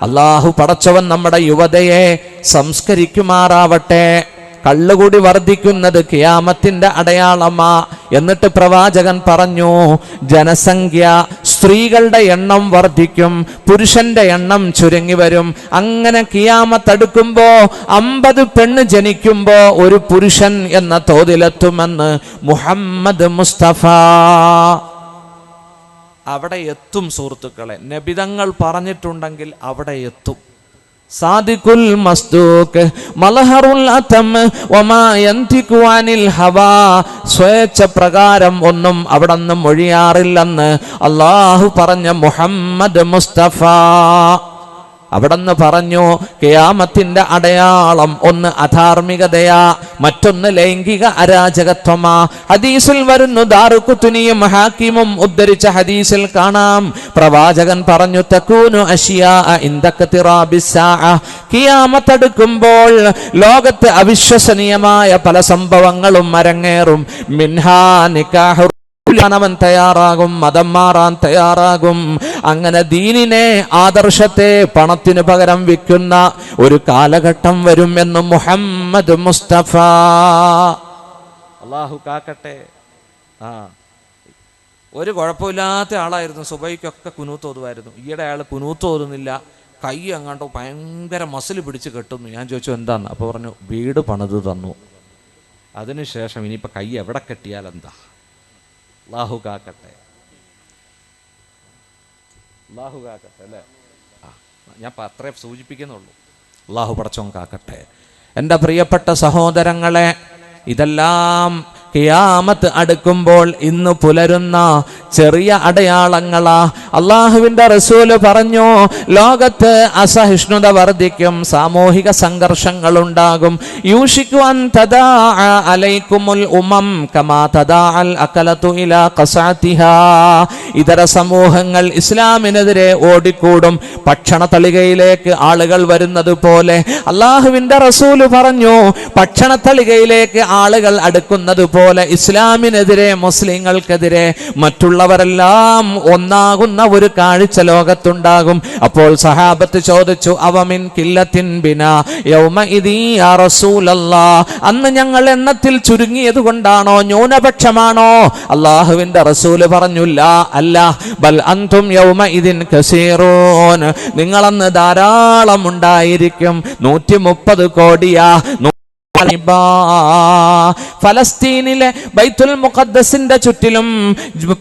അള്ളാഹു പടച്ചവൻ നമ്മുടെ യുവതയെ സംസ്കരിക്കുമാറാവട്ടെ. കള്ളുകൂടി വർദ്ധിക്കുന്നത് ഖിയാമത്തിന്റെ അടയാളമാ. എന്നിട്ട് പ്രവാചകൻ പറഞ്ഞു, ജനസംഖ്യ, സ്ത്രീകളുടെ എണ്ണം വർദ്ധിക്കും, പുരുഷന്റെ എണ്ണം ചുരുങ്ങി വരും. അങ്ങനെ ഖിയാമത്തടുക്കുമ്പോ 50 പെണ്ണ് ജനിക്കുമ്പോ ഒരു പുരുഷൻ എന്ന തോതിലെത്തുമെന്ന് മുഹമ്മദ് മുസ്തഫ. അവിടെ എത്തും സുഹൃത്തുക്കളെ. നബിതങ്ങൾ പറഞ്ഞിട്ടുണ്ടെങ്കിൽ അവിടെ എത്തും. സാദിഖുൽ മസ്ദൂഖ് മൽഹറുൽ അതം വമാ യന്തിഖു അനിൽ ഹവാ, സ്വേച്ഛ പ്രകാരം ഒന്നും അവിടെന്ന് മൊഴിയാറില്ലെന്ന് അല്ലാഹു പറഞ്ഞ മുഹമ്മദ് മുസ്തഫ. അവിടെന്ന് പറഞ്ഞു, ഖിയാമത്തിന്റെ അടയാളം ഒന്ന് അധാർമികതയാ, മറ്റൊന്ന് ലൈംഗിക അരാജകത്വമാ. ഹദീസിൽ വരുന്നു, ദാറുഖുത്നിയും ഹാക്കിമും ഉദ്ധരിച്ച ഹദീസിൽ കാണാം, പ്രവാചകൻ പറഞ്ഞു, തകൂനു അഷ്യാ ഇൻദഖ്തിറാബിസ്സാഅ, ഖിയാമത്തടുക്കുമ്പോൾ ലോകത്ത് അവിശ്വസനീയമായ പല സംഭവങ്ങളും അരങ്ങേറും. മിൻഹാ നിക്കാഹു, അവൻ തയ്യാറാകും, മതം മാറാൻ തയ്യാറാകും. അങ്ങനെ ദീനിനെ, ആദർശത്തെ പണത്തിന് പകരം വിൽക്കുന്ന ഒരു കാലഘട്ടം വരും എന്ന് മുഹമ്മദ് മുസ്തഫ. അല്ലാഹു കാക്കട്ടെ. ഒരു കുഴപ്പമില്ലാത്ത ആളായിരുന്നു, സുബൈക്കൊക്കെ കുനൂത്ത് ഓതുമായിരുന്നു. ഈയിടെ അയാൾ കുനൂത്ത് ഓതുന്നില്ല, കൈ അങ്ങാണ്ടോ ഭയങ്കര മസിൽ പിടിച്ച് കെട്ടുന്നു. ഞാൻ ചോദിച്ചു എന്താന്ന്. അപ്പോൾ പറഞ്ഞു, വീട് പണിത് തന്നു, അതിനുശേഷം ഇനിയിപ്പോൾ കൈ എവിടെ കെട്ടിയാൽ എന്താ. അല്ലാഹു കാക്കട്ടെ, അല്ലാഹു കാക്കട്ടെ അല്ലേ. ഞാൻ അത്രേ സൂചിപ്പിക്കുന്നുള്ളൂ. അല്ലാഹു പടച്ചോൻ കാക്കട്ടെ. എൻ്റെ പ്രിയപ്പെട്ട സഹോദരങ്ങളെ, ഇതെല്ലാം ഖിയാമത്ത് അടുക്കുമ്പോൾ ഇന്ന് പുലരുന്ന ചെറിയ അടയാളങ്ങളാ. അള്ളാഹുവിന്റെ റസൂല് പറഞ്ഞു, ലോകത്ത് അസഹിഷ്ണുത വർദ്ധിക്കും, സാമൂഹിക സംഘർഷങ്ങൾ ഉണ്ടാകും. യൂഷിക്കു അൻ തദാഅ അലൈക്കുമുൽ ഉമം കമാ തദാഅൽ അകലതു ഇലാ ഖസാതിഹാ. ഇതര സമൂഹങ്ങൾ ഇസ്ലാമിനെതിരെ ഓടിക്കൂടും, ഭക്ഷണ തളികയിലേക്ക് ആളുകൾ വരുന്നത് പോലെ. അള്ളാഹുവിന്റെ റസൂല് പറഞ്ഞു, ഭക്ഷണ തളികയിലേക്ക് ആളുകൾ അടുക്കുന്നത് പോലെ ഇസ്ലാമിനെതിരെ, മുസ്ലിങ്ങൾക്കെതിരെ മറ്റുള്ളവരെല്ലാം ഒന്നാകുന്ന ഒരു കാഴ്ച ലോകത്തുണ്ടാകും. അപ്പോൾ സഹാബത്ത് ചോദിച്ചു, അവമിൻ കില്ലത്തിൻ ബിനാ യൗമഇദി യാ റസൂലല്ലാഹ്, അന്ന് ഞങ്ങൾ എണ്ണത്തിൽ ചുരുങ്ങിയത് കൊണ്ടാണോ, ന്യൂനപക്ഷമാണോ? അള്ളാഹുവിന്റെ റസൂല് പറഞ്ഞു, ലാ, അല്ല, ബൽ അൻതും യൗമഇദിൻ കസീറൂൻ, നിങ്ങളന്ന് ധാരാളം ഉണ്ടായിരിക്കും. 130 കോടിയാ. ഫലസ്തീനിലെ ബൈത്തുൽ മുഖദ്ദസിന്റെ ചുറ്റിലും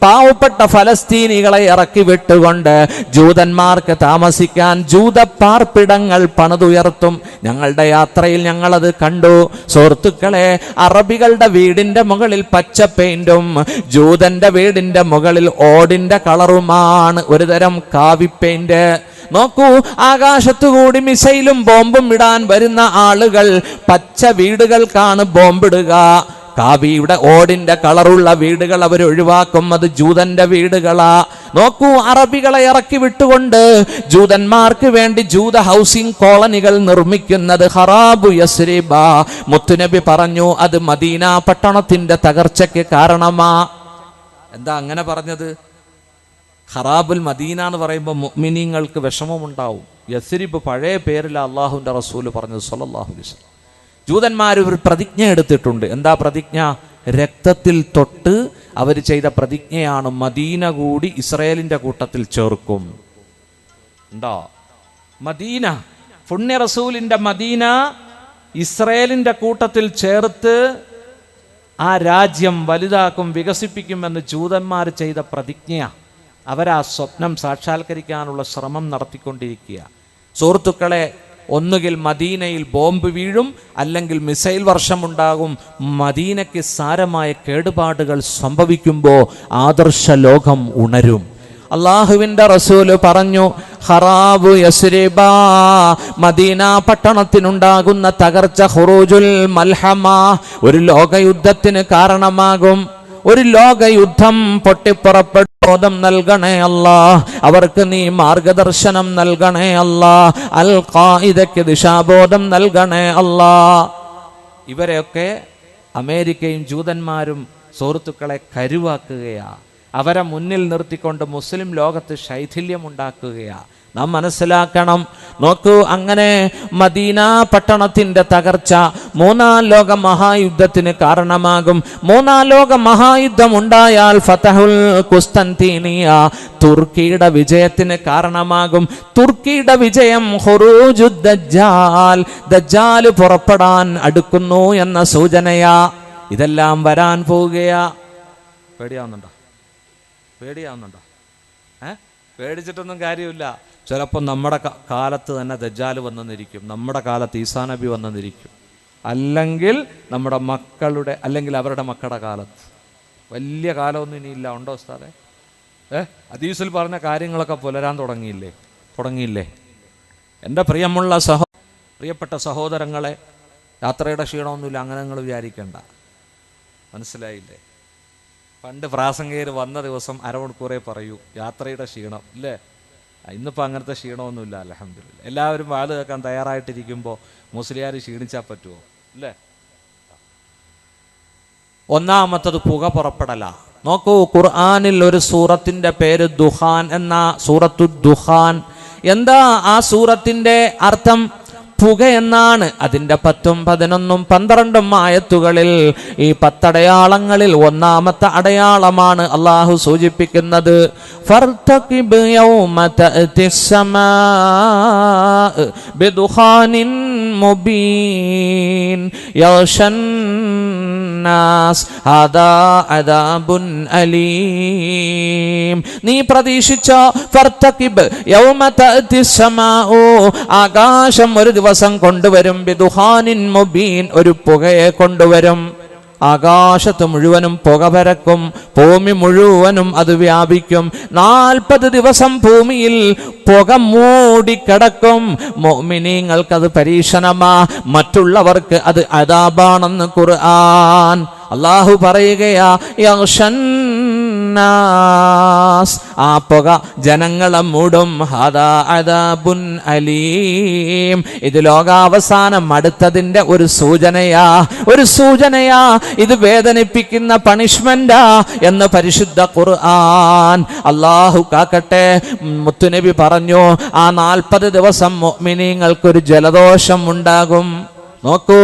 പാവപ്പെട്ട ഫലസ്തീനികളെ ഇറക്കി വിട്ടുകൊണ്ട് ജൂതന്മാർക്ക് താമസിക്കാൻ ജൂതപ്പാർപ്പിടങ്ങൾ പണിതുയർത്തും. ഞങ്ങളുടെ യാത്രയിൽ ഞങ്ങളത് കണ്ടു സുഹൃത്തുക്കളെ. അറബികളുടെ വീടിന്റെ മുകളിൽ പച്ച പെയിന്റും ജൂതന്റെ വീടിന്റെ മുകളിൽ ഓടിന്റെ കളറുമാണ്, ഒരുതരം കാവി പെയിന്റ്. നോക്കൂ, ആകാശത്തുകൂടി മിസൈലും ബോംബും ഇടാൻ വരുന്ന ആളുകൾ പച്ച വീടുകൾക്കാണ് ബോംബിടുക. കാവിയുടെ ഓടിന്റെ കളറുള്ള വീടുകൾ അവർ ഒഴിവാക്കും, അത് ജൂതന്റെ വീടുകളാ. നോക്കൂ, അറബികളെ ഇറക്കി വിട്ടുകൊണ്ട് ജൂതന്മാർക്ക് വേണ്ടി ജൂത ഹൗസിംഗ് കോളനികൾ നിർമ്മിക്കുന്നത് ഖറാബു യസ്രിബ. മുത്തുനബി പറഞ്ഞു അത് മദീന പട്ടണത്തിന്റെ തകർച്ചയ്ക്ക് കാരണമാ. എന്താ അങ്ങനെ പറഞ്ഞത്? ഖറാബുൽ മദീന എന്ന് പറയുമ്പോൾ മുഅ്മിനീങ്ങൾക്ക് വിഷമമുണ്ടാവും. യസ്രിബ് പഴയ പേരിൽ അള്ളാഹുവിൻ്റെ റസൂല് പറഞ്ഞത് സ്വല്ലല്ലാഹു അലൈഹി വസല്ലം. ജൂതന്മാർ ഒരു പ്രതിജ്ഞ എടുത്തിട്ടുണ്ട്. എന്താ പ്രതിജ്ഞ? രക്തത്തിൽ തൊട്ട് അവർ ചെയ്ത പ്രതിജ്ഞയാണ് മദീന കൂടി ഇസ്രായേലിൻ്റെ കൂട്ടത്തിൽ ചേർക്കും. ഉണ്ടോ? മദീന, പുണ്യ റസൂലിൻ്റെ മദീന ഇസ്രായേലിൻ്റെ കൂട്ടത്തിൽ ചേർത്ത് ആ രാജ്യം വലുതാക്കും, വികസിപ്പിക്കുമെന്ന് ജൂതന്മാർ ചെയ്ത പ്രതിജ്ഞ. അവരാ സ്വപ്നം സാക്ഷാത്കരിക്കാനുള്ള ശ്രമം നടത്തിക്കൊണ്ടിരിക്കുക. സുഹൃത്തുക്കളെ, ഒന്നുകിൽ മദീനയിൽ ബോംബ് വീഴും, അല്ലെങ്കിൽ മിസൈൽ വർഷമുണ്ടാകും. മദീനയ്ക്ക് സാരമായ കേടുപാടുകൾ സംഭവിക്കുമ്പോൾ ആദർശ ലോകം ഉണരും. അള്ളാഹുവിൻ്റെ റസൂല് പറഞ്ഞു, ഖറാബു യസ്രിബ, മദീന പട്ടണത്തിനുണ്ടാകുന്ന തകർച്ച ഖുറൂജുൽ മൽഹമ, ഒരു ലോകയുദ്ധത്തിന് കാരണമാകും. ഒരു ലോകയുദ്ധം പൊട്ടിപ്പുറപ്പെട്ടു. ബോധം നൽകണേ അല്ലാ, അവർക്ക് നീ മാർഗദർശനം നൽകണേ അല്ലാ, അൽ ഖായിദയ്ക്ക് ദിശാബോധം നൽകണേ അല്ലാ. ഇവരെയൊക്കെ അമേരിക്കയും ജൂതന്മാരും സുഹൃത്തുക്കളെ കരുവാക്കുകയാ. അവരെ മുന്നിൽ നിർത്തിക്കൊണ്ട് മുസ്ലിം ലോകത്ത് ശൈഥില്യമുണ്ടാക്കുകയാ. നാം മനസ്സിലാക്കണം. നോക്കൂ, അങ്ങനെ മദീന പട്ടണത്തിന്റെ തകർച്ച മൂന്നാം ലോക മഹായുദ്ധത്തിന് കാരണമാകും. മൂന്നാം ലോക മഹായുദ്ധം ഉണ്ടായാൽ ഫതഹുൽ ഖുസ്തന്തീനിയ, തുർക്കിയുടെ വിജയത്തിന് കാരണമാകും. തുർക്കിയുടെ വിജയം ഖുറൂജുദ് ദജ്ജാൽ, ദജ്ജാൽ പുറപ്പെടാൻ അടുക്കുന്നു എന്ന സൂചനയാ. ഇതെല്ലാം വരാൻ പോവുകയാ. പേടിയാവുന്നുണ്ടോ? പേടിച്ചിട്ടൊന്നും കാര്യമില്ല. ചിലപ്പോൾ നമ്മുടെ കാലത്ത് തന്നെ ദജ്ജാൽ വന്നെന്നിരിക്കും, നമ്മുടെ കാലത്ത് ഈസാ നബി വന്നെന്നിരിക്കും, അല്ലെങ്കിൽ നമ്മുടെ മക്കളുടെ അല്ലെങ്കിൽ അവരുടെ മക്കളുടെ കാലത്ത്. വലിയ കാലമൊന്നും ഇനിയില്ല. ഉണ്ടോ ഉസ്താദേ? ഹദീസിൽ പറഞ്ഞ കാര്യങ്ങളൊക്കെ പുലരാൻ തുടങ്ങിയില്ലേ? എൻ്റെ പ്രിയപ്പെട്ട സഹോദരങ്ങളെ, യാത്രയുടെ ക്ഷീണമൊന്നുമില്ല, അങ്ങനെ നിങ്ങൾ വിചാരിക്കേണ്ട. മനസ്സിലായില്ലേ? പണ്ട് പ്രാസംഗികർ വന്ന ദിവസം അരമണിക്കൂറേ പറയൂ യാത്രയുടെ ക്ഷീണം, ഇല്ലേ? ഇന്നിപ്പോൾ അങ്ങനത്തെ ക്ഷീണമൊന്നുമില്ല, അൽഹംദുലില്ലാ. എല്ലാവരും വാല് കേൾക്കാൻ തയ്യാറായിട്ടിരിക്കുമ്പോൾ മുസ്ലിയാർ ക്ഷീണിച്ചാൽ പറ്റുമോ? ഇല്ലേ? ഒന്നാമത്തത് പുക പുറപ്പെടല. നോക്കൂ, ഖുർആനിൽ ഒരു സൂറത്തിൻ്റെ പേര് ദുഹാൻ എന്ന, സൂറത്തു ദുഹാൻ. എന്താ ആ സൂറത്തിൻ്റെ അർത്ഥം? പുക എന്നാണ്. അതിൻ്റെ 10, 11, 12 ആയത്തുകളിൽ ഈ 10 അടയാളങ്ങളിൽ ഒന്നാമത്തെ അടയാളമാണ് അള്ളാഹു സൂചിപ്പിക്കുന്നത്. ഫർതഖിബ് യൗമ തഅതിസ് സമാഅ ബിദുഖാനിൻ മുബീൻ യഗ്ശൻ നാസ് ഹദാ അദാബുൻ അലീം. നീ പ്രതീക്ഷിച്ചോ? ഫർതഖിബ് യൗമ തഅതിസ് സമാഉ, ആകാശം ഒരു ദിവസം കൊണ്ടുവരും. ബിദുഖാനിൻ മുബീൻ, ഒരു പുകയെ കൊണ്ടുവരും. ആകാശത്ത് മുഴുവനും പുക പരക്കും, ഭൂമി മുഴുവനും അത് വ്യാപിക്കും. 40 ദിവസം ഭൂമിയിൽ പുക മൂടിക്കിടക്കും. മുഅ്മിനീങ്ങൾക്കത് പരീക്ഷണമാ, മറ്റുള്ളവർക്ക് അത് അദാബാണെന്ന് ഖുർആൻ. അല്ലാഹു പറയുകയാ, യഗ്ശൻ നാസ്, ആ പുക ജനങ്ങളെ മൂടും. ഹദാ അദാബുൻ അലീം, ഇത് ലോകാവസാനം അടുത്തതിൻ്റെ ഒരു സൂചനയാ. ഇത് വേദനിപ്പിക്കുന്ന പണിഷ്മെന്റാ എന്ന് പരിശുദ്ധ ഖുർആൻ. അല്ലാഹു കാക്കട്ടെ. മുത്തുനബി പറഞ്ഞു, ആ 40 ദിവസം മുഅ്മിനീങ്ങൾക്കൊരു ജലദോഷം ഉണ്ടാകും. നോക്കൂ,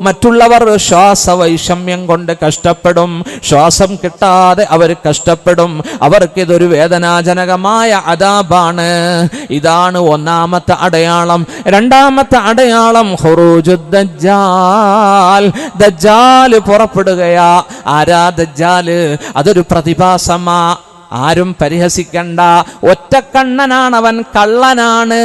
മറ്റുള്ളവർ ശ്വാസവൈഷമ്യം കൊണ്ട് കഷ്ടപ്പെടും, ശ്വാസം കിട്ടാതെ അവർ കഷ്ടപ്പെടും. അവർക്കിതൊരു വേദനാജനകമായ അദാബാണ്. ഇതാണ് ഒന്നാമത്തെ അടയാളം. രണ്ടാമത്തെ അടയാളം ഖുറൂജുദ് ദജ്ജാൽ, ദജ്ജാൽ പുറപ്പെടുകയാ. ആരാ ദജ്ജാല്? അതൊരു പ്രതിഭാസമാ. ആരും പരിഹസിക്കണ്ട. ഒറ്റക്കണ്ണനാണവൻ, കള്ളനാണ്,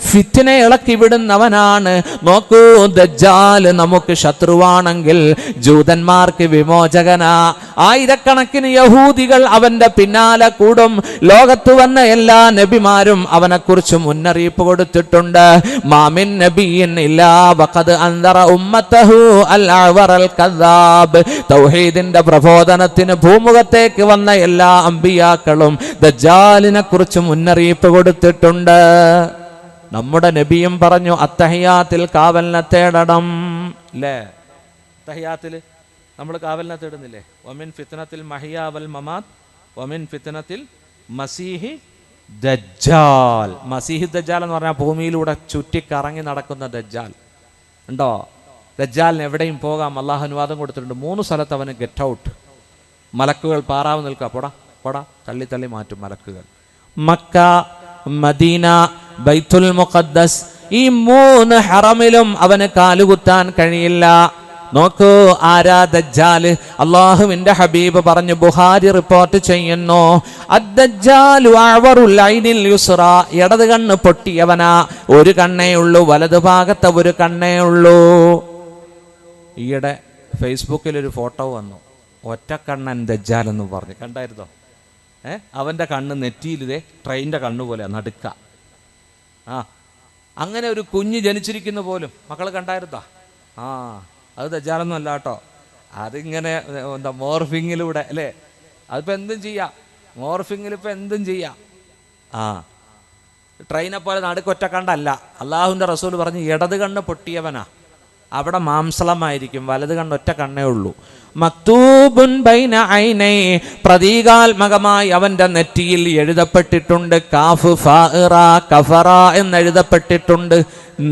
ഫിത്ന ഇളക്കി വിടുന്നവനാണ്. നോക്കൂ, ദജ്ജാൽ നമുക്ക് ശത്രുവാണെങ്കിൽ ജൂതന്മാർക്ക് വിമോചകനാ. ആയിരക്കണക്കിന് യഹൂദികൾ അവന്റെ പിന്നാലെ കൂടും. ലോകത്ത് വന്ന എല്ലാ നബിമാരും അവനെക്കുറിച്ച് മുന്നറിയിപ്പ് കൊടുത്തിട്ടുണ്ട്. മാമിൻ നബിയിൻ ഇല്ലാ വഖദ് അൻദറ ഉമ്മതഹു അൽ അഅ്വറൽ കദ്ദാബ്. തൗഹീദിന്റെ പ്രബോധനത്തിന് ഭൂമുഖത്തേക്ക് വന്ന എല്ലാ അംബിയാ ഔലിയാക്കളും ദജ്ജാലിനെ കുറിച്ച് മുന്നറിയിപ്പ് കൊടുത്തിട്ടുണ്ട്. നമ്മുടെ നബിയും പറഞ്ഞു അത്തഹിയാത്തിൽ കാവലിനെ തേടണം അല്ലേ? അത്തഹിയാത്തിൽ നമ്മൾ കാവലിനെ തേടുന്നില്ലേ? വമിൻ ഫിത്നത്തിൽ മഹിയാ വൽ മമാത്ത് വമിൻ ഫിത്നത്തിൽ മസീഹി ദജ്ജാൽ. മസീഹി ദജ്ജാൽ എന്ന് പറഞ്ഞാൽ ഭൂമിയിലൂടെ ചുറ്റിക്കറങ്ങി നടക്കുന്ന ദജ്ജാൽ ഉണ്ടോ? ദജ്ജാലിന് എവിടെയും പോകാം, അള്ളാഹു അനുവാദം കൊടുത്തിട്ടുണ്ട്. 3 സ്ഥലത്ത് അവന് ഗെറ്റ് ഔട്ട്. മലക്കുകൾ പാറാവ് നിൽക്കുക, പൊടാ തള്ളി തള്ളി മാറ്റും മലക്കുകൾ. മക്ക, മദീന, ബൈത്തുൽ മുഖദ്ദസ്, ഈ 3 ഹറമിലും അവന് കാലുകുത്താൻ കഴിയില്ല. നോക്കൂ, ആരാ ദജ്ജാല്? അള്ളാഹുവിന്റെ ഹബീബ് പറഞ്ഞു, ബുഖാരി റിപ്പോർട്ട് ചെയ്യുന്നു, അദ്ദജ്ജാലു അഅ്വറുൽ ഐനിൽ യുസ്റ, ഇടത് കണ്ണ് പൊട്ടിയവനാ, ഒരു കണ്ണേ ഉള്ളൂ, വലതു ഭാഗത്ത് ഒരു കണ്ണേ ഉള്ളൂ. ഈയിടെ ഫേസ്ബുക്കിൽ ഒരു ഫോട്ടോ വന്നു, ഒറ്റക്കണ്ണൻ ദജ്ജാൽ എന്ന് പറഞ്ഞ്, കണ്ടായിരുന്നോ? അവന്റെ കണ്ണ് നെറ്റിയിലിതേ ട്രെയിനിന്റെ കണ്ണ് പോലെ നടുക്ക. അങ്ങനെ ഒരു കുഞ്ഞ് ജനിച്ചിരിക്കുന്ന പോലും മക്കൾ കണ്ടായിരുന്നോ? അത് ദജ്ജാലൊന്നും അല്ല കേട്ടോ, അതിങ്ങനെ എന്താ മോർഫിങ്ങിലൂടെ അല്ലേ? അതിപ്പോൾ എന്തും ചെയ്യാം, മോർഫിങ്ങിൽ ഇപ്പോൾ എന്തും ചെയ്യാം. ട്രെയിനെ പോലെ നടുക്കൊറ്റ കണ്ടല്ല. അള്ളാഹുവിൻ്റെ റസൂൽ പറഞ്ഞ് ഇടത് കണ്ണ് പൊട്ടിയവനാ, അവിടെ മാംസളമായിരിക്കും, വലത് കണ്ണ് ഒറ്റ കണ്ണേ ഉള്ളൂ. മക്തൂബുൻ ബൈന ഐനൈ, പ്രതീകാത്മകമായി അവന്റെ നെറ്റിയിൽ എഴുതപ്പെട്ടിട്ടുണ്ട് കാഫ് ഫാഇറ കഫറ എന്നെഴുതപ്പെട്ടിട്ടുണ്ട്.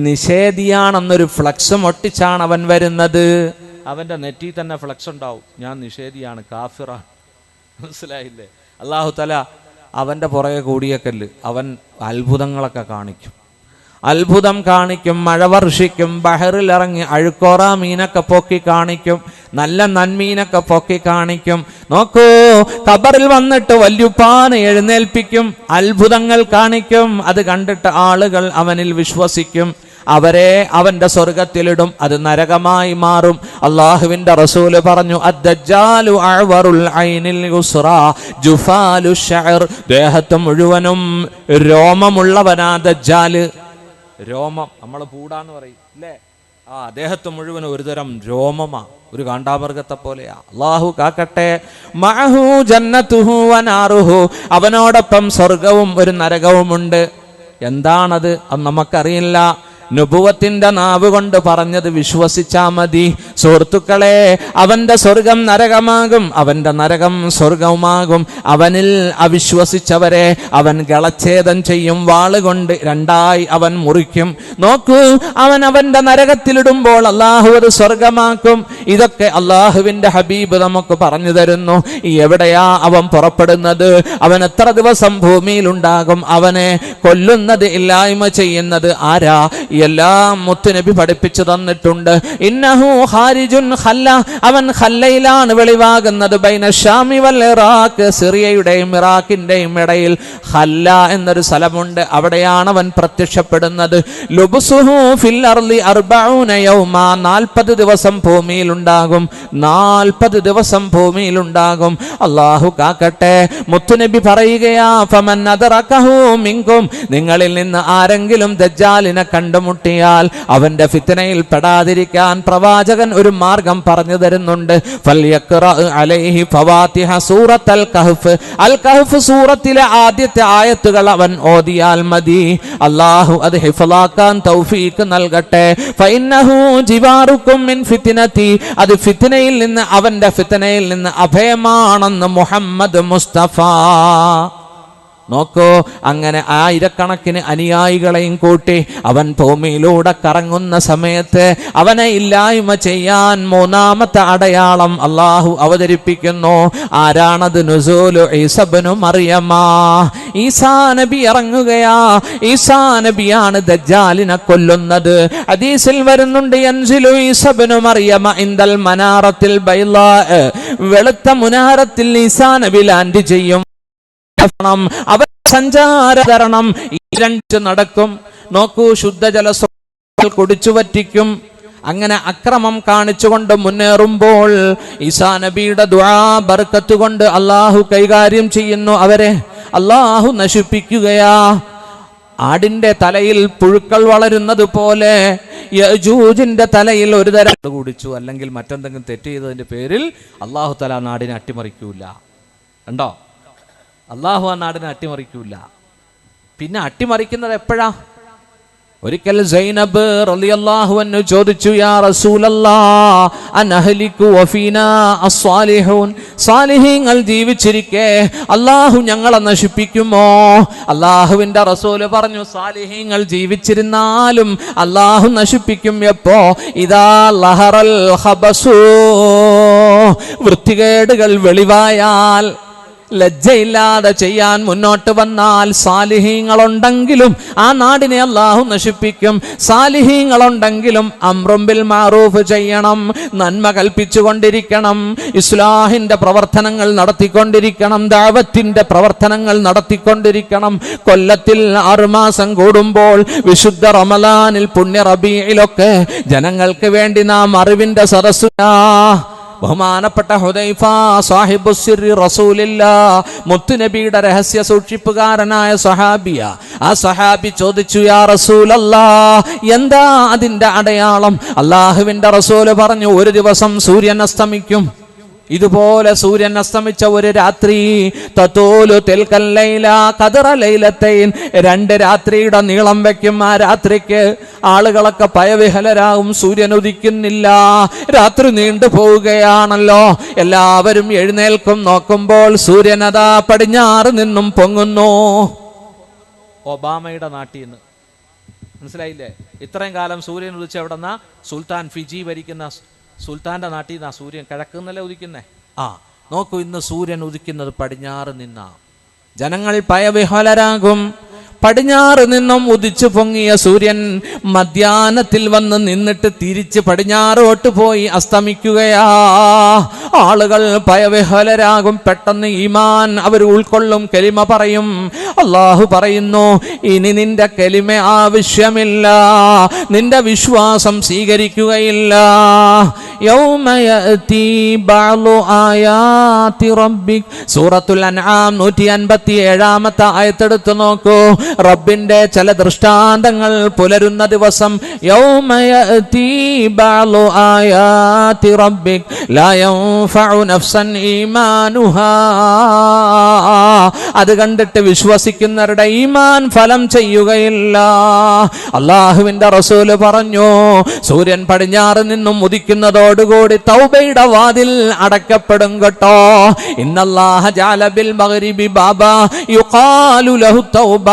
നിഷേധിയാണെന്നൊരു ഫ്ലക്സും ഒട്ടിച്ചാണ് അവൻ വരുന്നത്. അവന്റെ നെറ്റി തന്നെ ഫ്ലക്സ് ഉണ്ടാവും, ഞാൻ നിഷേധിയാണ്, കാഫിറ. മനസ്സിലായില്ലേ? അല്ലാഹു തആല അവന്റെ പുറകെ കൂടിയേക്കല്ല്, അവൻ അത്ഭുതങ്ങളൊക്കെ കാണിക്കും, അത്ഭുതം കാണിക്കും, മഴ വർഷിക്കും, ബഹറിലിറങ്ങി അഴുക്കോറ മീനൊക്കെ പൊക്കി കാണിക്കും, നല്ല നന്മീനൊക്കെ പൊക്കി കാണിക്കും. നോക്കൂ, ഖബറിൽ വന്നിട്ട് വല്യുപ്പാനെ എഴുന്നേൽപ്പിക്കും, അത്ഭുതങ്ങൾ കാണിക്കും. അത് കണ്ടിട്ട് ആളുകൾ അവനിൽ വിശ്വസിക്കും, അവരെ അവന്റെ സ്വർഗത്തിലിടും, അത് നരകമായി മാറും. അള്ളാഹുവിന്റെ റസൂല് പറഞ്ഞു, അദ്ദജ്ജാലു അഅ്വറുൽ ഐനിൽ യുസ്റ ജുഫാലു ശഅർ, ദേഹത്ത് മുഴുവനും രോമമുള്ളവനാ ദജ്ജാല്. രോമം നമ്മൾ പൂടാന്ന് പറയും അല്ലേ? ദേഹത്ത് മുഴുവൻ ഒരുതരം രോമമാ, ഒരു കാണ്ടാമൃഗത്തെ പോലെയാ. അല്ലാഹു കാക്കട്ടെ. മഅഹു ജന്നതുഹു വനാറുഹു, അവനോടൊപ്പം സ്വർഗവും ഒരു നരകവുമുണ്ട്. എന്താണത്? അത് നമുക്കറിയില്ല. നുബുവത്തിന്റെ നാവ് കൊണ്ട് പറഞ്ഞത് വിശ്വസിച്ചാ മതി. സുഹൃത്തുക്കളെ, അവന്റെ സ്വർഗം നരകമാകും, അവന്റെ നരകം സ്വർഗവുമാകും. അവനിൽ അവിശ്വസിച്ചവരെ അവൻ ഗളച്ഛേദം ചെയ്യും, വാളുകൊണ്ട് 2ആയി അവൻ മുറിക്കും. നോക്കൂ, അവന്റെ നരകത്തിലിടുമ്പോൾ അള്ളാഹു അത് സ്വർഗമാക്കും. ഇതൊക്കെ അള്ളാഹുവിന്റെ ഹബീബ് നമുക്ക് പറഞ്ഞു തരുന്നു. എവിടെയാ അവൻ പുറപ്പെടുന്നത്? അവൻ എത്ര ദിവസം ഭൂമിയിലുണ്ടാകും? അവനെ കൊല്ലുന്നത്, ഇല്ലായ്മ ചെയ്യുന്നത് ആരാ? എല്ലാം മുത്തുനബി പഠിപ്പിച്ചു തന്നിട്ടുണ്ട്. ഇന്നഹു ഖാരിജുൻ ഖല്ല, അവൻ ഖല്ലയിലാണ് വെളിവാകുന്നത്. ബൈന ശാമി വൽ ഇറാഖ്, സിറിയയുടെയും ഇറാഖിന്റെയും ഇടയിൽ ഖല്ല എന്നൊരു സ്ഥലമുണ്ട്, അവിടെയാണ് അവൻ പ്രത്യക്ഷപ്പെടുന്നത്. ലുബ്സുഹു ഫിൽ അർളി 40 യൗമ, 40 ദിവസം ഭൂമിയിലുണ്ടാകും, 40 ദിവസം ഭൂമിയിലുണ്ടാകും. അല്ലാഹു കാക്കട്ടെ. മുത്തുനബി പറയുകയാ, ഫമൻ അദ്റകഹു മിൻകും, നിങ്ങളിൽ നിന്ന് ആരെങ്കിലും ദജ്ജാലിനെ കണ്ടുമുട്ടിയാൽ അവന്റെ ഫിത്നയിൽ പെടാതിരിക്കാൻ പ്രവാചകൻ ഒരു മാർഗം പറഞ്ഞു തരുന്നുണ്ട്. ഫൽയഖ്റ അലൈഹി ഫവാതിഹ സൂറത്തുൽ കഹ്ഫ്, അൽ കഹ്ഫ് സൂറത്തിലെ ആദ്യത്തെ ആയത്തുകൾ അവൻ ഓതിയാൽ മതി. അല്ലാഹു അത് ഹിഫ്ളാക്കാൻ തൗഫീഖ് നൽകട്ടെ. ഫഇന്നഹു ജിവാറുക്കും മിൻ ഫിത്നതി, അത് ഫിത്നയിൽ നിന്ന്, അവന്റെ ഫിത്നയിൽ നിന്ന് അഭയമാണെന്ന് മുഹമ്മദ് മുസ്തഫ. നോക്കൂ, അങ്ങനെ ആയിരക്കണക്കിന് അനുയായികളെയും കൂട്ടി അവൻ ഭൂമിയിലൂടെ കറങ്ങുന്ന സമയത്ത് അവനെ ഇല്ലായ്മ ചെയ്യാൻ 3ാമത്തെ അടയാളം അള്ളാഹു അവതരിപ്പിക്കുന്നു. ആരാണത്? നുസൂലു ഈസാ ഇബ്നു മറിയമ, ഈസാ നബി ഇറങ്ങുകയാ. ഈസാ നബിയാണ് ദജ്ജാലിനെ കൊല്ലുന്നത്. ഹദീസിൽ വരുന്നുണ്ട്, യൻസിലു ഈസാ ഇബ്നു മറിയമ ഇൻദൽ മനാറത്തിൽ ബൈളാ, വെളുത്ത മുനാരത്തിൽ ഈസാ നബി ലാൻഡ് ചെയ്യും. അവൻ സഞ്ചാരണം നടക്കും. നോക്കൂ, ശുദ്ധജല കുടിച്ചു വറ്റിക്കും. അങ്ങനെ അക്രമം കാണിച്ചുകൊണ്ട് മുന്നേറുമ്പോൾ ഈസാ നബിയുടെ ദുആ ബർക്കത്ത് കൊണ്ട് അള്ളാഹു കൈകാര്യം ചെയ്യുന്നു. അവരെ അള്ളാഹു നശിപ്പിക്കുകയാ. ആടിന്റെ തലയിൽ പുഴുക്കൾ വളരുന്നത് പോലെ യജൂജിന്റെ തലയിൽ ഒരു തരം കുടിച്ചു, അല്ലെങ്കിൽ മറ്റെന്തെങ്കിലും തെറ്റ് ചെയ്തതിന്റെ പേരിൽ അള്ളാഹു തആല നാടിനെ അട്ടിമറിക്കൂല. കണ്ടോ? അള്ളാഹു ആ നാടിനെ അട്ടിമറിക്കൂല. പിന്നെ അട്ടിമറിക്കുന്നത് എപ്പോഴാ? ഒരിക്കൽ സൈനബ് റളിയല്ലാഹു അൻഹു ചോദിച്ചു, യാ റസൂലല്ലാഹ് അനഹ്ലികു വഫീനാ അസ്സാലിഹൂൻ, സാലിഹീങ്ങൾ ജീവിച്ചിരിക്കെ അള്ളാഹു ഞങ്ങളെ നശിപ്പിക്കുമോ? അള്ളാഹുവിന്റെ റസൂല് പറഞ്ഞു, സാലിഹീങ്ങൾ ജീവിച്ചിരുന്നാലും അള്ളാഹു നശിപ്പിക്കും. എപ്പോ? ഇദാ ലഹറൽ ഖബസു, വൃത്തികേടുകൾ വെളിവായാൽ, ലജ്ജയില്ലാതെ ചെയ്യാൻ മുന്നോട്ട് വന്നാൽ സാലിഹീങ്ങളുണ്ടെങ്കിലും ആ നാടിനെ അള്ളാഹു നശിപ്പിക്കും. സാലിഹീങ്ങളുണ്ടെങ്കിലും അംറും ബിൽ മഅറൂഫ് ചെയ്യണം, നന്മ കൽപ്പിച്ചുകൊണ്ടിരിക്കണം, ഇസ്ലാഹിന്റെ പ്രവർത്തനങ്ങൾ നടത്തിക്കൊണ്ടിരിക്കണം, ദഅവത്തിന്റെ പ്രവർത്തനങ്ങൾ നടത്തിക്കൊണ്ടിരിക്കണം. കൊല്ലത്തിൽ 6 മാസം കൂടുമ്പോൾ വിശുദ്ധ റമളാനിൽ, പുണ്യ റബീഇലൊക്കെ ജനങ്ങൾക്ക് വേണ്ടി നാം അറിവിന്റെ സദസ്സുനാ. ബഹുമാനപ്പെട്ട ഹുദൈഫ സാഹിബുസ്സിറി റസൂലില്ലാഹ്, മുത്തുനബിയുടെ രഹസ്യ സൂക്ഷിപ്പുകാരനായ സഹാബിയ. ആ സഹാബി ചോദിച്ചു, യാ റസൂലല്ലാഹ്, എന്താ അതിന്റെ അടയാളം? അള്ളാഹുവിന്റെ റസൂല് പറഞ്ഞു, ഒരു ദിവസം സൂര്യൻ അസ്തമിക്കും. ഇതുപോലെ സൂര്യൻ അസ്തമിച്ച ഒരു രാത്രി, തതൂലു തിൽക്കൽ ലൈല ഖദറ ലൈലത്തൈൻ, 2 രാത്രിയുടെ നീളം വെക്കും. ആ രാത്രിക്ക് ആളുകളൊക്കെ ഭയവിഹലരാകും. സൂര്യൻ ഉദിക്കുന്നില്ല, രാത്രി നീണ്ടു പോവുകയാണല്ലോ. എല്ലാവരും എഴുന്നേൽക്കും. നോക്കുമ്പോൾ സൂര്യൻ അതാ പടിഞ്ഞാറ് നിന്നും പൊങ്ങുന്നു. ഒബാമയുടെ നാട്ടിൽ നിന്ന്. മനസ്സിലായില്ലേ? ഇത്രയും കാലം സൂര്യൻ ഉദിച്ച എവിടെന്നാ? സുൽത്താൻ ഫിജി ഭരിക്കുന്ന സുൽത്താന്റെ നാട്ടിൽ നിന്നാ സൂര്യൻ കിഴക്കുന്നല്ലേ ഉദിക്കുന്നേ. നോക്കൂ, ഇന്ന് സൂര്യൻ ഉദിക്കുന്നത് പടിഞ്ഞാറ് നിന്നാ. ജനങ്ങൾ ഭയവിഹ്വലരാകും. പടിഞ്ഞാറ് നിന്നും ഉദിച്ചു പൊങ്ങിയ സൂര്യൻ മധ്യാഹ്നത്തിൽ വന്ന് നിന്നിട്ട് തിരിച്ച് പടിഞ്ഞാറോട്ട് പോയി അസ്തമിക്കുകയാ. ആളുകൾ ഭയവിഹ്വലരാകും. പെട്ടെന്ന് ഈമാൻ അവർ ഉൾക്കൊള്ളും, കലിമ പറയും. അള്ളാഹു പറയുന്നു, ഇനി നിന്റെ കലിമ ആവശ്യമില്ല, നിന്റെ വിശ്വാസം സ്വീകരിക്കുകയില്ല. യൗമ യഅതി ബഅദു ആയാതി റബ്ബിക്, സൂറത്തുൽ അൻആം 157-ാമത്തെ ആയത്തെടുത്ത് നോക്കൂ. റബ്ബിന്റെ ചില ദൃഷ്ടാന്തങ്ങൾ പുലരുന്ന ദിവസം. യൗമ യഅതി ബഅദു ആയാതി റബ്ബിക് ലാ യൻഫഉ നഫ്സൻ ഈമാനുഹാ, അത് കണ്ടിട്ട് വിശ്വസിക്കുന്നവരുടെ ഈമാൻ ഫലം ചെയ്യുകയില്ല. അള്ളാഹുവിന്റെ റസൂല് പറഞ്ഞു, സൂര്യൻ പടിഞ്ഞാറ് നിന്നും ഉദിക്കുന്നതോടുകൂടി തൗബയുടെ വാതിൽ അടക്കപ്പെടും കേട്ടോ. ഇന്നല്ലാഹ ജഅല ബിൽ മഗ്രിബി ബാബാ യുഖാലു ലഹു തൗബ,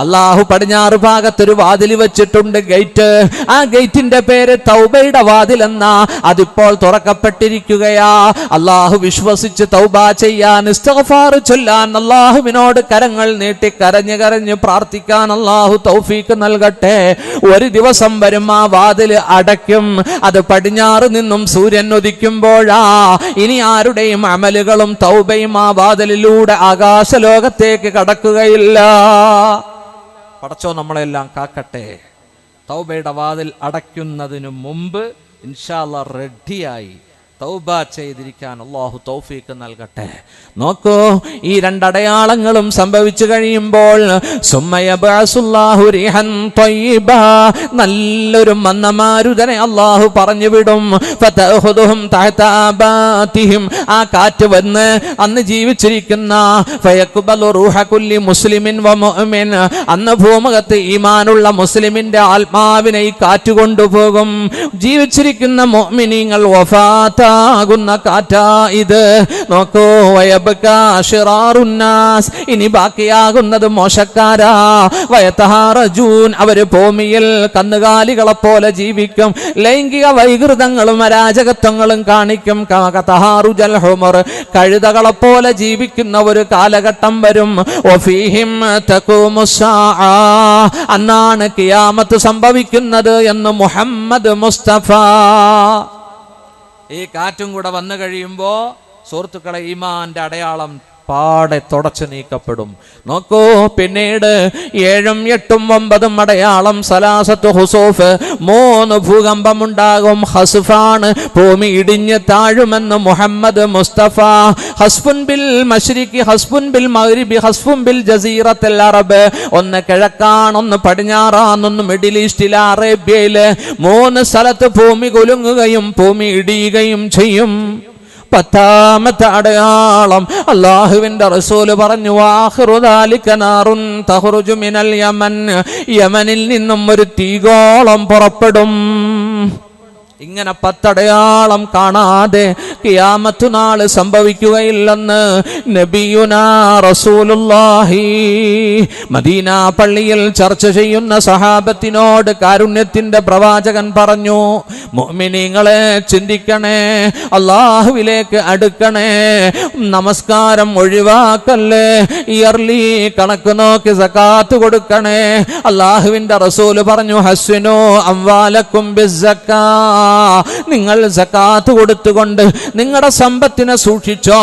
അള്ളാഹു പടിഞ്ഞാറ് ഭാഗത്തൊരു വാതിൽ വെച്ചിട്ടുണ്ട്, ഗേറ്റ്. ആ ഗേറ്റിന്റെ പേര് തൗബയുടെ വാതിൽ എന്നാ. അതിപ്പോൾ തുറക്കപ്പെട്ടിരിക്കുകയാ. അള്ളാഹു വിശ്വസിച്ച് തൗബ ചെയ്യാൻ, ഇസ്തിഗ്ഫാർ ചൊല്ലാൻ, അള്ളാഹുവിനോട് കരങ്ങൾ നീട്ടി കരഞ്ഞ് കരഞ്ഞ് പ്രാർത്ഥിക്കാൻ അള്ളാഹു തൗഫീക്ക് നൽകട്ടെ. ഒരു ദിവസം വരും ആ വാതിൽ അടയ്ക്കും. അത് പടിഞ്ഞാറ് നിന്നും സൂര്യൻ ഉദിക്കുമ്പോഴാ. ഇനി ആരുടെയും അമലുകളും തൗബയും ആ വാതിലിലൂടെ ആകാശലോകത്തേക്ക് കടക്കുകയില്ല. പടച്ചോ നമ്മളെല്ലാം കാക്കട്ടെ. തൗബയുടെ വാതിൽ അടയ്ക്കുന്നതിന് മുമ്പ് ഇൻഷാ അല്ലാഹ് റെഡിയായി തൗബ ചെയ്തിരിക്കാൻ അല്ലാഹു തൗഫീക്ക് നൽകട്ടെ. നോക്കൂ, ഈ 2 അടയാളങ്ങളും സംഭവിച്ചു കഴിയുമ്പോൾ സുമ്മയബഅസുല്ലാഹു റീഹൻ ത്വയ്യിബ, നല്ലൊരു മന്ദമാരുതനെ അല്ലാഹു പറഞ്ഞു വിടും. ഫതഖുദുഹും തഹത ആബാതിഹിം, ആ കാറ്റ് വന്ന് അന്ന് ജീവിച്ചിരിക്കുന്ന ഫയഖ്ബലു റൂഹ കുല്ലി മുസ്ലിമിൻ വ മുഅ്മിൻ, അന്ന് ഭൂമുഖത്ത് ഈമാനുള്ള മുസ്ലിമിന്റെ ആത്മാവിനെ ഈ കാറ്റ് കൊണ്ടുപോകും. ജീവിച്ചിരിക്കുന്ന മുഅ്മിനീങ്ങൾ വഫാത്ത ആകുന്ന കാറ്റാ ഇത്. നോക്കൂ, വയബ്കാ ശിറാറുന്നാസ്, ഇനി ബാക്കിയാകുന്നത് മോശക്കാരാ. വയതഹാറജൂൻ, അവര് ഭൂമിയിൽ കന്നുകാലികളെ പോലെ ജീവിക്കും. ലൈംഗിക വൈകൃതങ്ങളും അരാജകത്വങ്ങളും കാണിക്കും. കതഹാറുജൽ ഹുമർ, കഴുതകളെ പോലെ ജീവിക്കുന്ന ഒരു കാലഘട്ടം വരും. വഫീഹിം തഖൂമുസ്സാഅ, അന്നാണ് ഖിയാമത്ത് സംഭവിക്കുന്നത് എന്ന് മുഹമ്മദ് മുസ്തഫ. ഈ കാറ്റും കൂടെ വന്നു കഴിയുമ്പോ സുഹൃത്തുക്കളെ ഈമാന്റെ അടയാളം പാടെ തുടച്ചു നീക്കപ്പെടും. നോക്കൂ, പിന്നീട് 7ഉം 8ഉം 9ഉം അടയാളം. സലാസത്തു ഹുസൂഫ്, 3 ഭൂകമ്പമുണ്ടാകും. ഹസ്ഫാണ്, ഭൂമി ഇടിഞ്ഞ് താഴുമെന്ന് മുഹമ്മദ് മുസ്തഫ. ഹസ്ഫുൻ ബിൽ മശ്രിഖി, ഹസ്ഫുൻ ബിൽ മഗ്രിബി, ഹസ്ഫുൻ ബിൽ ജസീറത്തുൽ അറബ്, ഒന്ന് കിഴക്കാണ്, ഒന്ന് പടിഞ്ഞാറാണ്, ഒന്ന് മിഡിൽ ഈസ്റ്റിലെ അറേബ്യയില്. 3 സ്ഥലത്ത് ഭൂമി കുലുങ്ങുകയും ഭൂമി ഇടിയുകയും ചെയ്യും. 10ാമത്തെ അടയാളം അല്ലാഹുവിന്റെ റസൂൽ പറഞ്ഞു, ആഖിറു ദാലിക നാറുൻ തഖ്റുജു മിനൽ യമൻ, യമനിൽ നിന്നും ഒരു തീഗോളം പുറപ്പെടും. ഇങ്ങനെ 10 അടയാളം കാണാതെ ഖിയാമത്ത് നാൾ സംഭവിക്കുകയില്ലെന്ന് നബിയുനാ റസൂലുള്ളാഹി മദീന പള്ളിയിൽ ചർച്ച ചെയ്യുന്ന സഹാബത്തിനോട് കാരുണ്യത്തിന്റെ പ്രവാചകൻ പറഞ്ഞു, മുഅ്മിനീങ്ങളെ ചിന്തിക്കണേ, അല്ലാഹുവിലേക്ക് അടുക്കണേ, നമസ്കാരം ഒഴിവാക്കല്ലേ, ഇയർലി കണക്ക് നോക്കി സകാത്ത് കൊടുക്കണേ. അല്ലാഹുവിന്റെ റസൂൽ പറഞ്ഞു, ഹസ്നു അംവാലക്കും ബിസ്സക്കാ, നിങ്ങൾ സകാത്ത് കൊടുത്തുകൊണ്ട് നിങ്ങളുടെ സമ്പത്തിനെ സൂക്ഷിച്ചോ.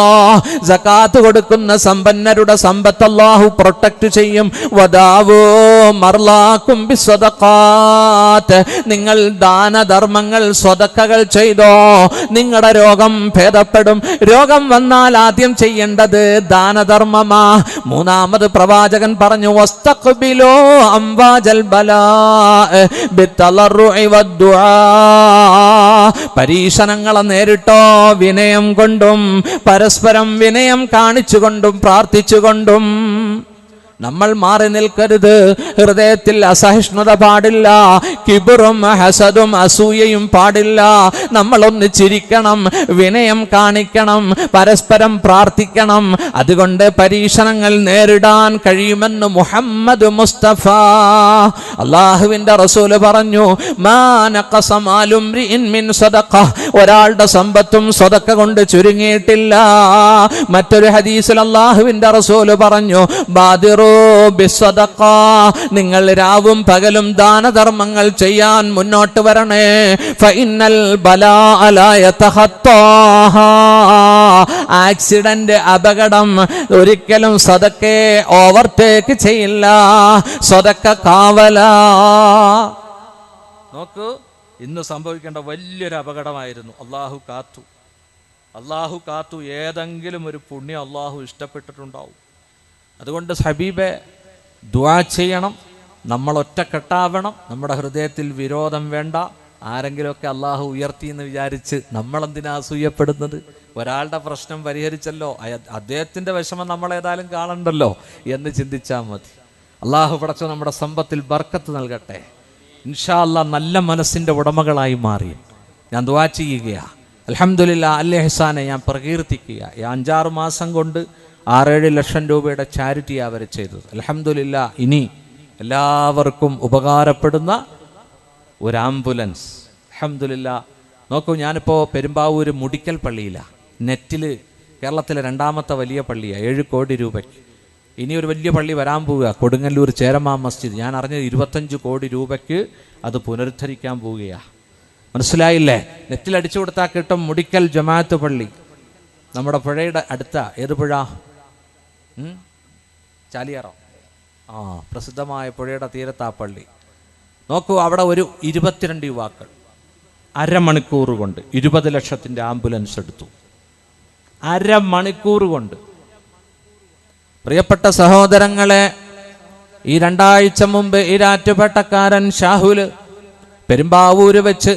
സകാത്ത് കൊടുക്കുന്ന സമ്പന്നരുടെ സമ്പത്ത് അല്ലാഹു പ്രൊട്ടക്ട് ചെയ്യും. വദാവോ മർലാക്കും ബിസ്സദഖാത്ത്, നിങ്ങൾ ദാനധർമ്മങ്ങൾ സ്വതക്കകൾ ചെയ്തോ, നിങ്ങളുടെ രോഗം ഭേദപ്പെടും. രോഗം വന്നാൽ ആദ്യം ചെയ്യേണ്ടത് ദാനധർമ്മമാ. 3ാമത് പ്രവാചകൻ പറഞ്ഞു, വസ്തഖ്ബിലൂ അംവാജൽ ബലാ ബിത്തളറുഇ വദ്ദുആ, പരീക്ഷണങ്ങളെ നേരിട്ടോ വിനയം കൊണ്ടും പരസ്പരം വിനയം കാണിച്ചുകൊണ്ടും പ്രാർത്ഥിച്ചുകൊണ്ടും. നമ്മൾ മാറി നിൽക്കരുത്. ഹൃദയത്തിൽ അസഹിഷ്ണുത പാടില്ല, കിബറും ഹസദും അസൂയയും പാടില്ല. നമ്മളൊന്ന് ചിരിക്കണം, വിനയം കാണിക്കണം, പരസ്പരം പ്രാർത്ഥിക്കണം. അതുകൊണ്ട് പരീക്ഷണങ്ങൾ നേരിടാൻ കഴിയുമെന്ന് മുഹമ്മദ് മുസ്തഫ അല്ലാഹുവിന്റെ റസൂല് പറഞ്ഞു, മാ നഖസ മാലു ഇംറിഇൻ മിൻ സദഖ, ഒരാളുടെ സമ്പത്തും സ്വതക്ക കൊണ്ട് ചുരുങ്ങിയിട്ടില്ല. മറ്റൊരു ഹദീസിൽ അല്ലാഹുവിന്റെ റസൂല് പറഞ്ഞു, ബാദിറു ബിസ്സദഖ, നിങ്ങൾ രാവും പകലും ദാനധർമ്മങ്ങൾ ചെയ്യാൻ മുന്നോട്ട് വരണേ. ഫഇന്നൽ ബലാഅ ലാ യതഖത്താഹ, ആക്സിഡന്റ് അപകടം ഒരിക്കലും സദഖയെ ഓവർടേക്ക് ചെയ്യില്ല. സദഖ കാവല. നോക്കൂ, ഇന്ന് സംഭവിക്കേണ്ട വലിയൊരു അപകടമായിരുന്നു. അല്ലാഹു കാത്തു. ഏതെങ്കിലും ഒരു പുണ്യം അല്ലാഹു ഇഷ്ടപ്പെട്ടിട്ടുണ്ടാവും. അതുകൊണ്ട് ഹബീബെ ദുആ ചെയ്യണം, നമ്മൾ ഒറ്റക്കെട്ടാവണം, നമ്മുടെ ഹൃദയത്തിൽ വിരോധം വേണ്ട. ആരെങ്കിലുമൊക്കെ അല്ലാഹു ഉയർത്തി എന്ന് വിചാരിച്ച് നമ്മളെന്തിനാ അസൂയപ്പെടുന്നത്? ഒരാളുടെ പ്രശ്നം പരിഹരിച്ചല്ലോ, അദ്ദേഹത്തിൻ്റെ വിഷമം നമ്മളേതായാലും കാണണ്ടല്ലോ എന്ന് ചിന്തിച്ചാൽ മതി. അല്ലാഹു പടച്ചോൻ നമ്മുടെ സമ്പത്തിൽ ബർക്കത്ത് നൽകട്ടെ. ഇൻഷാ അല്ലാഹ് നല്ല മനസ്സിൻ്റെ ഉടമകളായി മാറി ഞാൻ ദുആ ചെയ്യുകയാണ്. അൽഹംദുലില്ലാഹ്, അൽ ഇഹ്സാനെ ഞാൻ പ്രകീർത്തിക്കുക. ഈ 5-6 മാസം കൊണ്ട് 6-7 ലക്ഷം രൂപയുടെ ചാരിറ്റി അവർ ചെയ്തത്. അൽഹംദുലില്ലാഹ്, ഇനി എല്ലാവർക്കും ഉപകാരപ്പെടുന്ന ഒരു ആംബുലൻസ്. അൽഹംദുലില്ലാഹ്. നോക്കൂ, ഞാനിപ്പോൾ പെരുമ്പാവൂർ മുടിക്കൽ പള്ളിയിലാണ്. നെറ്റിൽ കേരളത്തിലെ 2ാമത്തെ വലിയ പള്ളിയാണ്, 7 കോടി രൂപയ്ക്ക്. ഇനി ഒരു വലിയ പള്ളി വരാൻ പോവുക, കൊടുങ്ങല്ലൂർ ചേരമാ മസ്ജിദ്. ഞാൻ അറിഞ്ഞത് 25 കോടി രൂപയ്ക്ക് അത് പുനരുദ്ധരിക്കാൻ പോവുകയാണ്. മനസ്സിലായില്ലേ? നെറ്റിൽ അടിച്ചു കൊടുത്താൽ കിട്ടും. മുടിക്കൽ ജമാഅത്ത് പള്ളി, നമ്മുടെ പുഴയുടെ അടുത്ത. ഏത് പുഴ? ചാലിയാറോ? പ്രസിദ്ധമായ പുഴയുടെ തീരത്താ പള്ളി. നോക്കൂ, അവിടെ ഒരു 22 യുവാക്കൾ അരമണിക്കൂർ കൊണ്ട് 20 ലക്ഷത്തിൻ്റെ ആംബുലൻസ് എടുത്തു. അരമണിക്കൂർ കൊണ്ട്. പ്രിയപ്പെട്ട സഹോദരങ്ങളെ, ഈ 2 ആഴ്ച മുമ്പ് ഈരാറ്റുപേട്ടക്കാരൻ ഷാഹുല് പെരുമ്പാവൂര് വെച്ച്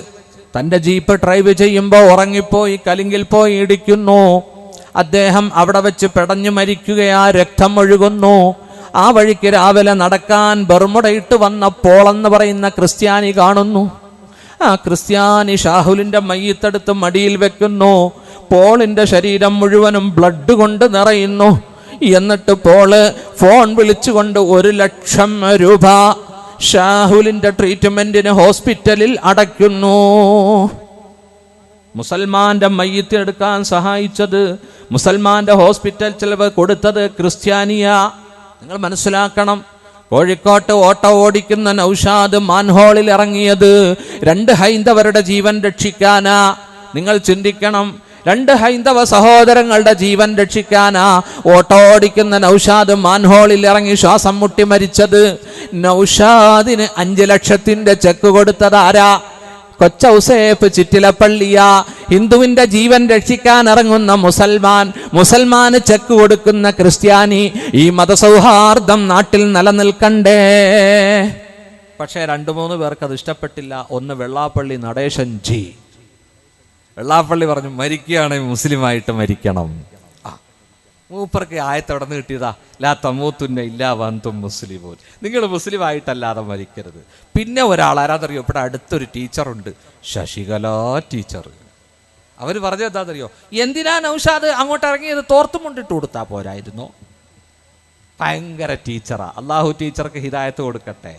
തൻ്റെ ജീപ്പ് ഡ്രൈവ് ചെയ്യുമ്പോൾ ഉറങ്ങിപ്പോയി, കലിങ്കിൽ പോയി ഇടിക്കുന്നു. അദ്ദേഹം അവിടെ വെച്ച് പെടഞ്ഞു മരിക്കുകയാ, രക്തം ഒഴുകുന്നു. ആ വഴിക്ക് രാവിലെ നടക്കാൻ ബർമുടയിട്ട് വന്ന പോളെന്ന് പറയുന്ന ക്രിസ്ത്യാനി കാണുന്നു. ആ ക്രിസ്ത്യാനി ഷാഹുലിന്റെ മയ്യത്തെടുത്ത് മടിയിൽ വെക്കുന്നു. പോളിന്റെ ശരീരം മുഴുവനും ബ്ലഡ് കൊണ്ട് നിറയുന്നു. എന്നിട്ട് പോള് ഫോൺ വിളിച്ചുകൊണ്ട് 1 ലക്ഷം രൂപ ഷാഹുലിന്റെ ട്രീറ്റ്മെന്റിന് ഹോസ്പിറ്റലിൽ അടയ്ക്കുന്നു. മുസൽമാന്റെ മയ്യത്തെടുക്കാൻ സഹായിച്ചത്, മുസൽമാന്റെ ഹോസ്പിറ്റൽ ചെലവ് കൊടുത്തത് ക്രിസ്ത്യാനിയ. നിങ്ങൾ മനസ്സിലാക്കണം. കോഴിക്കോട്ട് ഓട്ടോ ഓടിക്കുന്ന നൗഷാദ് മാൻഹോളിൽ ഇറങ്ങിയത് 2 ഹൈന്ദവരുടെ ജീവൻ രക്ഷിക്കാനാ. നിങ്ങൾ ചിന്തിക്കണം, 2 ഹൈന്ദവ സഹോദരങ്ങളുടെ ജീവൻ രക്ഷിക്കാനാ ഓട്ടോ ഓടിക്കുന്ന നൗഷാദ് മാൻഹോളിൽ ഇറങ്ങി ശ്വാസം മുട്ടി മരിച്ചത്. നൗഷാദിന് 5 ലക്ഷത്തിന്റെ ചെക്ക് കൊടുത്തത് ആരാ? കൊച്ചൗസേപ്പ് ചിറ്റിലപ്പള്ളിയ. ഹിന്ദുവിന്റെ ജീവൻ രക്ഷിക്കാൻ ഇറങ്ങുന്ന മുസൽമാന് ചെക്ക് കൊടുക്കുന്ന ക്രിസ്ത്യാനി. ഈ മതസൗഹാർദ്ദം നാട്ടിൽ നിലനിൽക്കണ്ടേ? പക്ഷേ 2-3 പേർക്ക് അത് ഇഷ്ടപ്പെട്ടില്ല. ഒന്ന് വെള്ളാപ്പള്ളി നടേശൻ ജി. വെള്ളാപ്പള്ളി പറഞ്ഞു മരിക്കുകയാണെങ്കിൽ മുസ്ലിമായിട്ട് മരിക്കണം. മൂപ്പർക്ക് ആയത്തോടെ നിന്ന് കിട്ടിയതാ, ലാ തമൂത്തുന്ന ഇല്ലാ വന്തും മുസ്ലിമൂൻ, നിങ്ങൾ മുസ്ലിം ആയിട്ടല്ലാതെ മരിക്കരുത്. പിന്നെ ഒരാൾ ആരാന്നറിയോ, ഇവിടെ അടുത്തൊരു ടീച്ചറുണ്ട്, ശശികല ടീച്ചർ. അവർ പറഞ്ഞത് എന്താണെന്നറിയോ, എന്തിനാ നൗഷാദ് അങ്ങോട്ട് ഇറങ്ങിയത്, തോർത്തും കൊണ്ടിട്ട് കൊടുത്താൽ പോരായിരുന്നോ? ഭയങ്കര ടീച്ചറാ. അള്ളാഹു ടീച്ചർക്ക് ഹിദായത്ത് കൊടുക്കട്ടെ.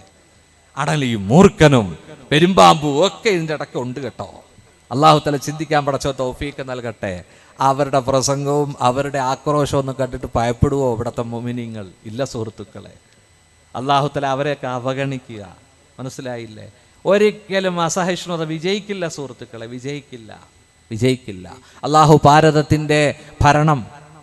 അടലിയും മൂർഖനും പെരുമ്പാമ്പും ഒക്കെ ഇതിൻ്റെ ഇടയ്ക്ക് ഉണ്ട് കേട്ടോ. അള്ളാഹു തല ചിന്തിക്കാൻ പടച്ചോ തൗഫീക്ക് നൽകട്ടെ. അവരുടെ പ്രസംഗവും അവരുടെ ആക്രോശവും ഒന്നും കണ്ടിട്ട് ഭയപ്പെടുവോ ഇവിടുത്തെ മുഅ്മിനീങ്ങൾ? ഇല്ല സുഹൃത്തുക്കളെ. അള്ളാഹു തല അവരെയൊക്കെ അവഗണിക്കുക. മനസ്സിലായില്ലേ? ഒരിക്കലും അസഹിഷ്ണുത വിജയിക്കില്ല സുഹൃത്തുക്കളെ, വിജയിക്കില്ല. അള്ളാഹു ഭാരതത്തിൻ്റെ ഭരണം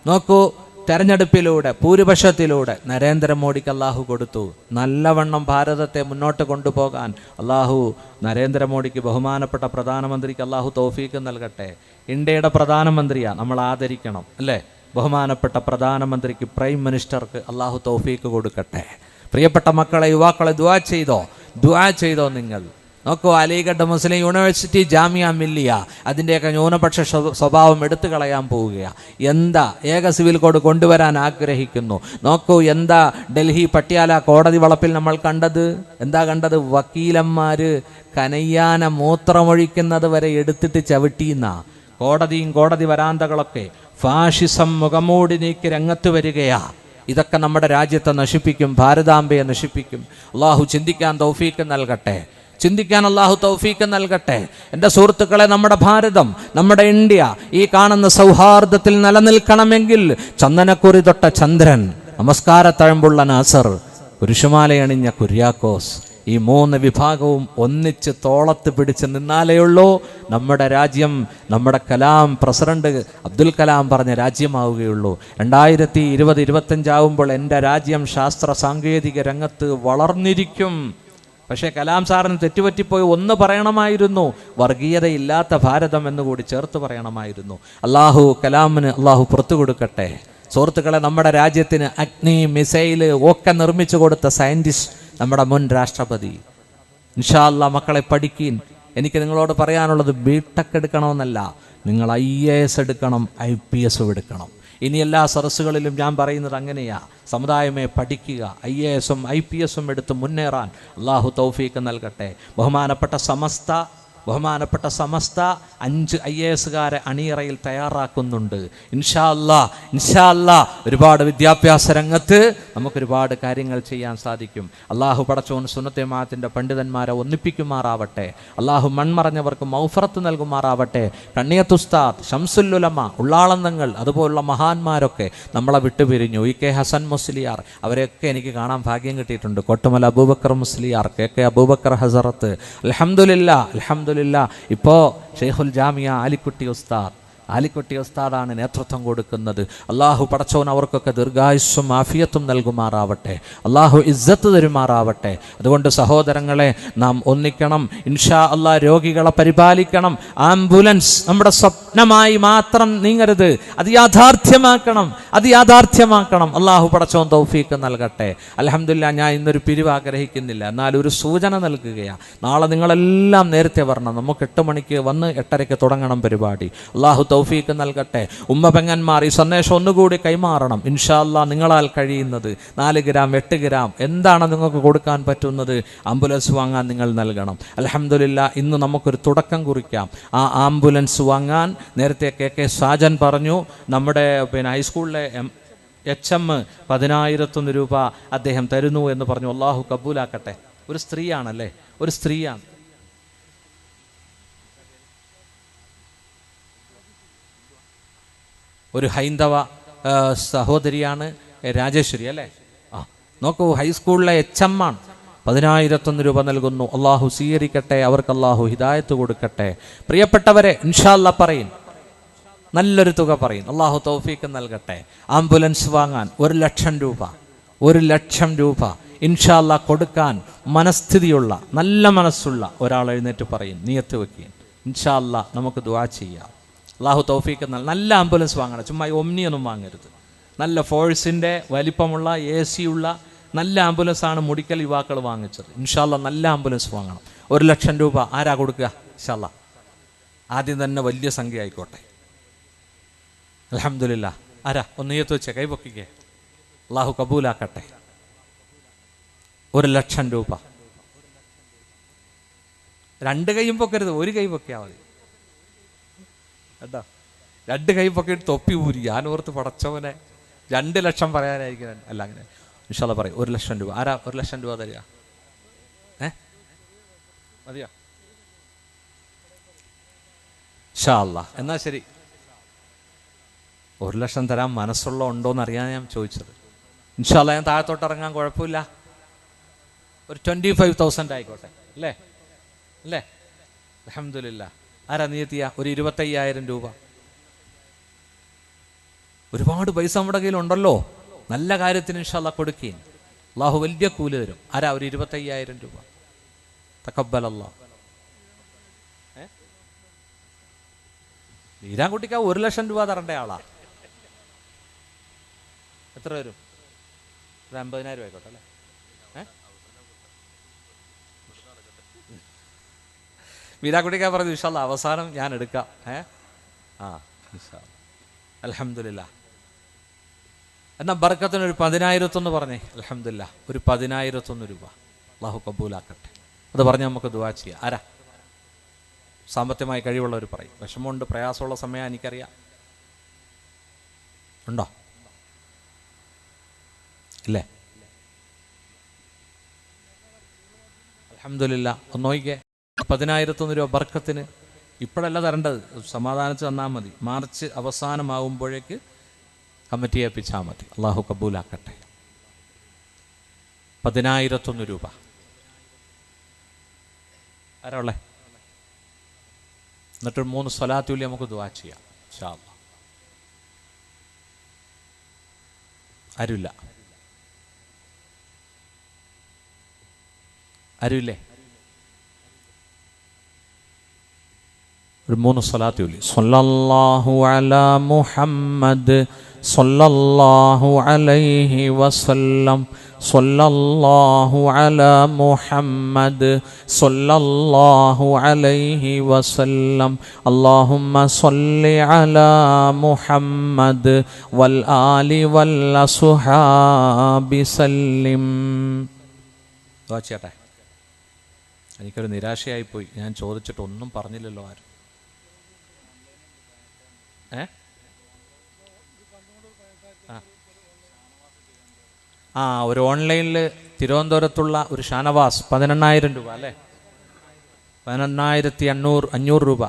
നോക്കൂ, തെരഞ്ഞെടുപ്പിലൂടെ ഭൂരിപക്ഷത്തിലൂടെ നരേന്ദ്രമോദിക്ക് അള്ളാഹു കൊടുത്തു. നല്ലവണ്ണം ഭാരതത്തെ മുന്നോട്ട് കൊണ്ടുപോകാൻ അള്ളാഹു നരേന്ദ്രമോദിക്ക്, ബഹുമാനപ്പെട്ട പ്രധാനമന്ത്രിക്ക് അള്ളാഹു തൗഫീക്ക് നൽകട്ടെ. ഇന്ത്യയുടെ പ്രധാനമന്ത്രിയാണ്, നമ്മൾ ആദരിക്കണം അല്ലേ? ബഹുമാനപ്പെട്ട പ്രധാനമന്ത്രിക്ക്, പ്രൈം മിനിസ്റ്റർക്ക് അള്ളാഹു തൗഫീക്ക് കൊടുക്കട്ടെ. പ്രിയപ്പെട്ട മക്കളെ, യുവാക്കളെ, ദുആ ചെയ്തോ നിങ്ങൾ. നോക്കൂ, അലിഗഡ് മുസ്ലിം യൂണിവേഴ്സിറ്റി, ജാമിയ മില്ലിയ, അതിൻ്റെയൊക്കെ ന്യൂനപക്ഷ സ്വഭാവം എടുത്തു കളയാൻ പോവുകയാണ്. എന്താ ഏക സിവിൽ കോഡ് കൊണ്ടുവരാൻ ആഗ്രഹിക്കുന്നു. നോക്കൂ, എന്താ ഡൽഹി പട്യാല കോടതി വളപ്പിൽ നമ്മൾ കണ്ടത്? വക്കീലന്മാർ കനയ്യാന മൂത്രമൊഴിക്കുന്നത് വരെ എടുത്തിട്ട് ചവിട്ടിയുന്ന കോടതിയും കോടതി വരാന്തകളൊക്കെ ഫാഷിസം മുഖമൂടി നീക്കി രംഗത്ത് വരികയാ. ഇതൊക്കെ നമ്മുടെ രാജ്യത്തെ നശിപ്പിക്കും, ഭാരതാംബയെ നശിപ്പിക്കും. അള്ളാഹു ചിന്തിക്കാൻ അള്ളാഹു തൗഫീക്ക് നൽകട്ടെ. എൻ്റെ സുഹൃത്തുക്കളെ, നമ്മുടെ ഭാരതം, നമ്മുടെ ഇന്ത്യ ഈ കാണുന്ന സൗഹാർദ്ദത്തിൽ നിലനിൽക്കണമെങ്കിൽ ചന്ദനക്കുറി തൊട്ട ചന്ദ്രൻ, നമസ്കാരത്തഴമ്പുള്ള നാസർ, കുരിശുമാലയണിഞ്ഞ കുര്യാക്കോസ്, ഈ 3 വിഭാഗവും ഒന്നിച്ച് തോളത്ത് പിടിച്ച് നിന്നാലേയുള്ളൂ നമ്മുടെ രാജ്യം, നമ്മുടെ പ്രസിഡന്റ് അബ്ദുൽ കലാം പറഞ്ഞ രാജ്യമാവുകയുള്ളൂ. 2020-25 ആവുമ്പോൾ എൻ്റെ രാജ്യം ശാസ്ത്ര സാങ്കേതിക രംഗത്ത് വളർന്നിരിക്കും. പക്ഷേ കലാം സാറിന് തെറ്റുപറ്റിപ്പോയി ഒന്ന് പറയണമായിരുന്നു, വർഗീയതയില്ലാത്ത ഭാരതം എന്നുകൂടി ചേർത്ത് പറയണമായിരുന്നു. കലാമിന് അള്ളാഹു പുറത്തു കൊടുക്കട്ടെ. സുഹൃത്തുക്കളെ, നമ്മുടെ രാജ്യത്തിന് അഗ്നി, മിസൈല് ഒക്കെ നിർമ്മിച്ചു കൊടുത്ത സയൻറ്റിസ്റ്റ് നമ്മുടെ മുൻ രാഷ്ട്രപതി. ഇൻഷാ അല്ലാഹ് മക്കളെ പഠിക്കീൻ. എനിക്ക് നിങ്ങളോട് പറയാനുള്ളത് ബിടെക് എടുക്കണമെന്നല്ല, നിങ്ങൾ IAS എടുക്കണം, IPS എടുക്കണം. ഇനി എല്ലാ സദസ്സുകളിലും ഞാൻ പറയുന്നത് അങ്ങനെയാ. സമുദായമേ പഠിക്കുക, IAS-ഉം IPS-ഉം എടുത്ത് മുന്നേറാൻ അള്ളാഹു തൗഫീക്ക് നൽകട്ടെ. ബഹുമാനപ്പെട്ട സമസ്ത 5 IAS-കാരെ അണിയറയിൽ തയ്യാറാക്കുന്നുണ്ട്. ഇൻഷാ അല്ലാ ഒരുപാട് വിദ്യാഭ്യാസ രംഗത്ത് നമുക്കൊരുപാട് കാര്യങ്ങൾ ചെയ്യാൻ സാധിക്കും. അള്ളാഹു പടച്ചോൻ സുന്നത്തെ ജമാഅത്തിന്റെ പണ്ഡിതന്മാരെ ഒന്നിപ്പിക്കുമാറാവട്ടെ. അള്ളാഹു മൺമറഞ്ഞവർക്ക് മൗഫറത്ത് നൽകുമാറാവട്ടെ. കണ്ണിയത്ത് ഉസ്താദ്, ശംസുൽ ഉലമ, ഉള്ളാളന്തങ്ങൾ, അതുപോലുള്ള മഹാന്മാരൊക്കെ നമ്മളെ വിട്ടുപിരിഞ്ഞു. EK ഹസൻ മുസ്ലിയാർ, അവരെയൊക്കെ എനിക്ക് കാണാൻ ഭാഗ്യം കിട്ടിയിട്ടുണ്ട്. കോട്ടുമല അബൂബക്കർ മുസ്ലിയാർ, KK അബൂബക്കർ ഹസറത്ത്, അൽഹംദുലില്ലാ. ഇപ്പോൾ ഷെയ്ഖുൽ ജാമിയ ആലിക്കുട്ടി ഉസ്താദാണ് നേതൃത്വം കൊടുക്കുന്നത്. അള്ളാഹു പടച്ചോൻ അവർക്കൊക്കെ ദീർഘായുസ്സും ആഫിയത്തും നൽകുമാറാവട്ടെ. അള്ളാഹു ഇസ്സത്ത് തരുമാറാവട്ടെ. അതുകൊണ്ട് സഹോദരങ്ങളെ, നാം ഒന്നിക്കണം. ഇൻഷാ അള്ളാഹ് രോഗികളെ പരിപാലിക്കണം. ആംബുലൻസ് നമ്മുടെ സ്വപ്നമായി മാത്രം നീങ്ങരുത്, അത് യാഥാർത്ഥ്യമാക്കണം. അള്ളാഹു പടച്ചോൻ തൗഫീക്ക് നൽകട്ടെ. അൽഹംദുലില്ലാ, ഞാൻ ഇന്നൊരു പിരിവ് ആഗ്രഹിക്കുന്നില്ല, എന്നാൽ ഒരു സൂചന നൽകുകയാണ്. നാളെ നിങ്ങളെല്ലാം നേരത്തെ വരണം. നമുക്ക് 8 മണിക്ക് വന്ന് 8:30 തുടങ്ങണം പരിപാടി. അള്ളാഹു തൗഫീക്ക് നൽകട്ടെ. ഉമ്മ പെങ്ങന്മാർ ഈ സന്ദേശം ഒന്നുകൂടി കൈമാറണം. ഇൻഷാ അല്ലാഹ് നിങ്ങളാൽ കഴിയുന്നത് 4 ഗ്രാം 8 ഗ്രാം എന്താണ് നിങ്ങൾക്ക് കൊടുക്കാൻ പറ്റുന്നത്, ആംബുലൻസ് വാങ്ങാൻ നിങ്ങൾ നൽകണം. അൽഹംദുലില്ലാ, ഇന്ന് നമുക്കൊരു തുടക്കം കുറിക്കാം. ആ ആംബുലൻസ് വാങ്ങാൻ നേരത്തെ KK സാജൻ പറഞ്ഞു, നമ്മുടെ ഹൈസ്കൂളിലെ HM 10,001 രൂപ അദ്ദേഹം തരുന്നു എന്ന് പറഞ്ഞു. അള്ളാഹു കബൂലാക്കട്ടെ. ഒരു സ്ത്രീയാണ്. ഒരു ഹൈന്ദവ സഹോദരിയാണ്, രാജേശ്വരി അല്ലേ? നോക്കൂ, ഹൈസ്കൂളിലെ HM ആണ്. 10,001 രൂപ നൽകുന്നു. അള്ളാഹു സ്വീകരിക്കട്ടെ, അവർക്ക് അള്ളാഹു ഹിദായത്ത് കൊടുക്കട്ടെ. പ്രിയപ്പെട്ടവരെ, ഇൻഷാ അല്ലാഹ് പറയും, നല്ലൊരു തുക പറയും. അള്ളാഹു തൗഫീക്ക് നൽകട്ടെ. ആംബുലൻസ് വാങ്ങാൻ 1,00,000 രൂപ ഇൻഷാ അല്ലാഹ് കൊടുക്കാൻ മനസ്ഥിതിയുള്ള, നല്ല മനസ്സുള്ള ഒരാൾ എഴുന്നേറ്റ് പറയും, നിയത്ത് വെക്കുകയും. ഇൻഷാ അല്ലാഹ് നമുക്ക് ദുആ ചെയ്യാം. അള്ളാഹു തൗഫീക്ക് നല്ല ആംബുലൻസ് വാങ്ങണം. ചുമ്മാ ഒമ്നിയൊന്നും വാങ്ങരുത്. നല്ല ഫോഴ്സിൻ്റെ വലിപ്പമുള്ള AC ഉള്ള നല്ല ആംബുലൻസാണ് മുടിക്കൽ യുവാക്കൾ വാങ്ങിച്ചത്. ഇൻഷാ അല്ലാഹ് നല്ല ആംബുലൻസ് വാങ്ങണം. 1,00,000 രൂപ ആരാ കൊടുക്കുക? ഇൻഷാ അല്ലാഹ് ആദ്യം തന്നെ വലിയ സംഖ്യ ആയിക്കോട്ടെ. അൽഹംദുലില്ലാഹ്. ആരാ ഒന്ന് നീയത്ത് വെച്ചേ, കൈപൊക്കിക്കേ. അള്ളാഹു കബൂലാക്കട്ടെ. 1,00,000 രൂപ. 2 കൈയും പൊക്കരുത്, 1 കൈ പൊക്കിയാൽ മതി കേട്ടോ. 2 കൈ പൊക്കിയിട്ട് തൊപ്പി ഊരി. ഞാനോർത്ത് പടച്ചവനെ 2 ലക്ഷം പറയാനായിരിക്കും. അല്ല, അങ്ങനെ ഇൻഷാ അല്ലാഹ് പറയും. 1,00,000 രൂപ. ആരാ 1,00,000 രൂപ തരിക? മതിയോ? ഇൻഷാ അല്ലാഹ്. എന്നാ ശരി. 1,00,000 തരാൻ മനസ്സുള്ള ഉണ്ടോയെന്ന് അറിയാൻ ഞാൻ ചോദിച്ചത്. ഇൻഷാ അല്ലാഹ് ഞാൻ താഴത്തോട്ട് ഇറങ്ങാൻ കുഴപ്പമില്ല. ഒരു 25,000 ആയിക്കോട്ടെ. അല്ലേ അല്ലേ? അൽഹംദുലില്ലാഹ്. ആരാ നിയത്തിയ? ഒരു 25,000 രൂപ. ഒരുപാട് പൈസ നമ്മുടെ കയ്യിലുണ്ടല്ലോ. നല്ല കാര്യത്തിന് ഇൻഷാ അല്ലാഹ് കൊടുക്കുകയും അള്ളാഹു വലിയ കൂലി തരും. ആരാ? ഒരു 25,000 രൂപ. തഖബ്ബലല്ലാഹ്. വീരാൻകുട്ടിക്ക് 1,00,000 രൂപ തരേണ്ട ആളാ. എത്ര വരും? ഒരു 50,000 ആയിക്കോട്ടെ അല്ലേ? വീരാൻകുട്ടിക്കാ പറഞ്ഞു ഇൻഷാ അല്ലാഹ് അവസാനം ഞാൻ എടുക്കാം. ഇൻഷാ അല്ലാഹ്. അൽഹംദുലില്ലാഹ്. എന്നാൽ ബർക്കത്തിന് ഒരു 10,000 പറഞ്ഞേ. അൽഹംദുലില്ലാഹ്. ഒരു 10,000 രൂപ അള്ളാഹു കബൂലാക്കട്ടെ. അത് പറഞ്ഞ് നമുക്ക് ദുആ ചെയ്യാം. ആരാ? സാമ്പത്തികമായി കഴിവുള്ളവർ പറയും. വിഷമമുണ്ട്, പ്രയാസമുള്ള സമയം എനിക്കറിയാം. ഉണ്ടോ? ഇല്ലേ? അൽഹംദുലില്ലാഹ്. ഒന്ന് നോക്കിക്കേ. 10,000 രൂപ ബർക്കത്തിന് ഇപ്പോഴല്ല തരേണ്ടത്, സമാധാനിച്ച് തന്നാൽ മതി. മാർച്ച് അവസാനമാകുമ്പോഴേക്ക് കമ്മിറ്റി ഏൽപ്പിച്ചാൽ മതി. അള്ളാഹു കബൂലാക്കട്ടെ. 10,000 രൂപ. ആരാ ഉള്ളേ? എന്നിട്ടൊരു 3 സ്വലാത്ത് ചൊല്ലി നമുക്ക് ദുആ ചെയ്യാം ഇൻഷാ അല്ലാഹ്. ആരുമില്ല? ആരുമില്ലേ? ഒരു 3 സ്വലാത്ത് ചൊല്ലി. സ്വല്ലല്ലാഹു അലാ മുഹമ്മദ് സ്വല്ലല്ലാഹു അലൈഹി വസല്ലം സ്വല്ലല്ലാഹു അലാ മുഹമ്മദ് സ്വല്ലല്ലാഹു അലൈഹി വസല്ലം അല്ലാഹുമ്മ സ്വല്ലി അലാ മുഹമ്മദ് വൽ ആലി വൽ അസ്ഹാബി സല്ലിം. ചേട്ടാ, എനിക്കൊരു നിരാശയായിപ്പോയി. ഞാൻ ചോദിച്ചിട്ട് ഒന്നും പറഞ്ഞില്ലല്ലോ ആരും. ഒരു ഓൺലൈനിൽ തിരുവനന്തപുരത്തുള്ള ഒരു ഷാനവാസ് 18,000 രൂപ അല്ലേ? 18,500 രൂപ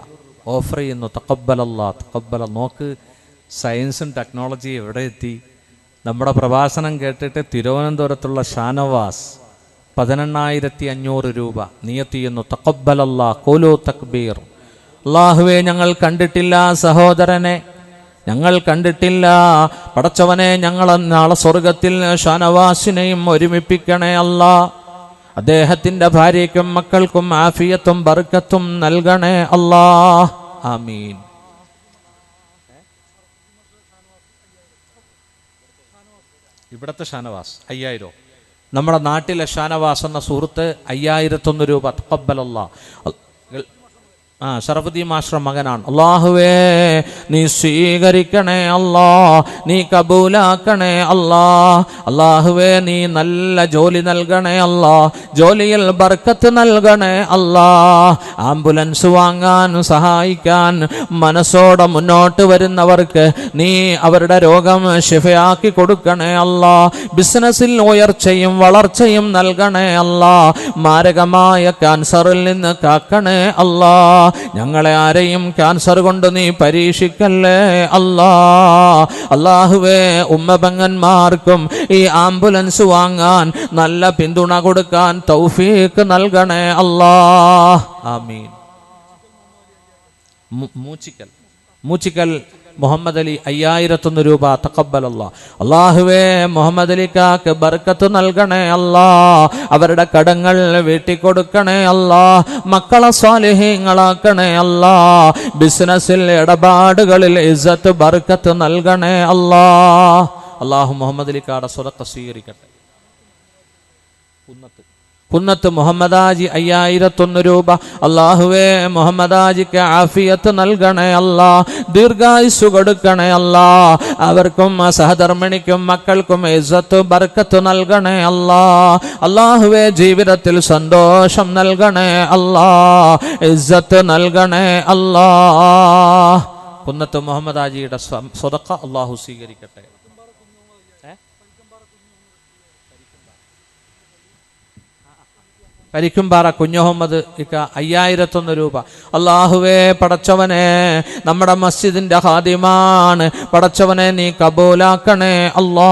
ഓഫർ ചെയ്യുന്നു. തഖബ്ബലല്ലാഹ്. തഖബ്ബല. നോക്ക്, സയൻസും ടെക്നോളജിയും എവിടെ എത്തി. നമ്മുടെ പ്രഭാഷണം കേട്ടിട്ട് തിരുവനന്തപുരത്തുള്ള ഷാനവാസ് 18,500 രൂപ നിയത്ത് ചെയ്യുന്നു. തഖബ്ബലല്ലാഹ്. ഖൂലൂ തക്ബീർ. അല്ലാഹുവേ, ഞങ്ങൾ കണ്ടിട്ടില്ല സഹോദരനെ, ഞങ്ങൾ കണ്ടിട്ടില്ല. പടച്ചവനെ, ഞങ്ങൾ നാളെ സ്വർഗത്തിൽ ഷാനവാസിനെയും ഒരുമിപ്പിക്കണേ അല്ലാ. അദ്ദേഹത്തിൻ്റെ ഭാര്യയ്ക്കും മക്കൾക്കും ആഫിയത്തും ബർക്കത്തും നൽകണേ അല്ലാ. ആമീൻ. ഇവിടുത്തെ ഷാനവാസ് 5,000. നമ്മുടെ നാട്ടിലെ ഷാനവാസ് എന്ന സുഹൃത്ത് 5,001 രൂപ. തഖബ്ബലല്ലാഹ്. ഷറഫുദ്ദീൻ മാസ്റ്റർ മകനാണ്. അല്ലാഹുവേ, നീ സ്വീകരിക്കണേ അല്ലാ, നീ കബൂലാക്കണേ അല്ലാ. അല്ലാഹുവേ, നീ നല്ല ജോലി നൽകണേ അല്ലാ, ജോലിയിൽ ബർക്കത്ത് നൽകണേ അല്ലാ. ആംബുലൻസ് വാങ്ങാൻ സഹായിക്കാൻ മനസ്സോടെ മുന്നോട്ട് വരുന്നവർക്ക് നീ അവരുടെ രോഗം ശിഫയാക്കി കൊടുക്കണേ അല്ലാ. ബിസിനസ്സിൽ ഉയർച്ചയും വളർച്ചയും നൽകണേ അല്ലാ. മാരകമായ ക്യാൻസറിൽ നിന്ന് കാക്കണേ അല്ലാ. ഞങ്ങളെ ആരെയും ക്യാൻസർ കൊണ്ട് നീ പരീക്ഷിക്കല്ലേ അല്ലാ. അല്ലാഹുവേ, ഉമ്മപെങ്ങന്മാർക്കും ഈ ആംബുലൻസ് വാങ്ങാൻ നല്ല പിന്തുണ കൊടുക്കാൻ തൗഫീഖ് നൽകണേ അല്ലാ. ആമീൻ. മൂച്ചിക്കൽ മുഹമ്മദ് അലി 5,001 രൂപ. തഖബ്ബലല്ലാഹ്. അല്ലാഹുവേ, മുഹമ്മദ് അലിക്കാക്ക് ബർക്കത്ത് നൽകണേ അല്ലാ. അവരുടെ കടങ്ങൾ വീട്ടിക്കൊടുക്കണേ അല്ലാ. മക്കളെ സ്വാലിഹീങ്ങളാക്കണേ അല്ലാ. ബിസിനസ്സിൽ ഇടപാടുകളിൽ ഇസ്സത്ത് ബർക്കത്ത് നൽകണേ അല്ലാ. അല്ലാഹു മുഹമ്മദ് അലിക്കാടെ സ്വതക്ക സ്വീകരിക്കട്ടെ. കുന്നത്ത് മുഹമ്മദാജി 5001 രൂപ. അള്ളാഹുവേ മുഹമ്മദാജിക്ക് ആഫിയത്ത് നൽകണേ അല്ലാ, ദീർഘായുസ് കൊടുക്കണേ അല്ലാ, അവർക്കും സഹധർമ്മിണിക്കും മക്കൾക്കും ഇസ്സത്ത് ബർക്കത്ത് നൽകണേ അല്ലാ. അള്ളാഹുവേ ജീവിതത്തിൽ സന്തോഷം നൽകണേ അല്ലാ, ഇസ്സത്ത് നൽകണേ അല്ലാ. കുന്നത്ത് മുഹമ്മദാജിയുടെ സ്വതക്ക അള്ളാഹു സ്വീകരിക്കട്ടെ. കരിക്കുംപാറ കുഞ്ഞുമുഹമ്മദ് ഇക്ക 5001 രൂപ. അള്ളാഹുവേ പടച്ചവനെ, നമ്മുടെ മസ്ജിദിന്റെ ഖാദിമാണ് പടച്ചവനെ, നീ കബൂലാക്കണേ അല്ലാ.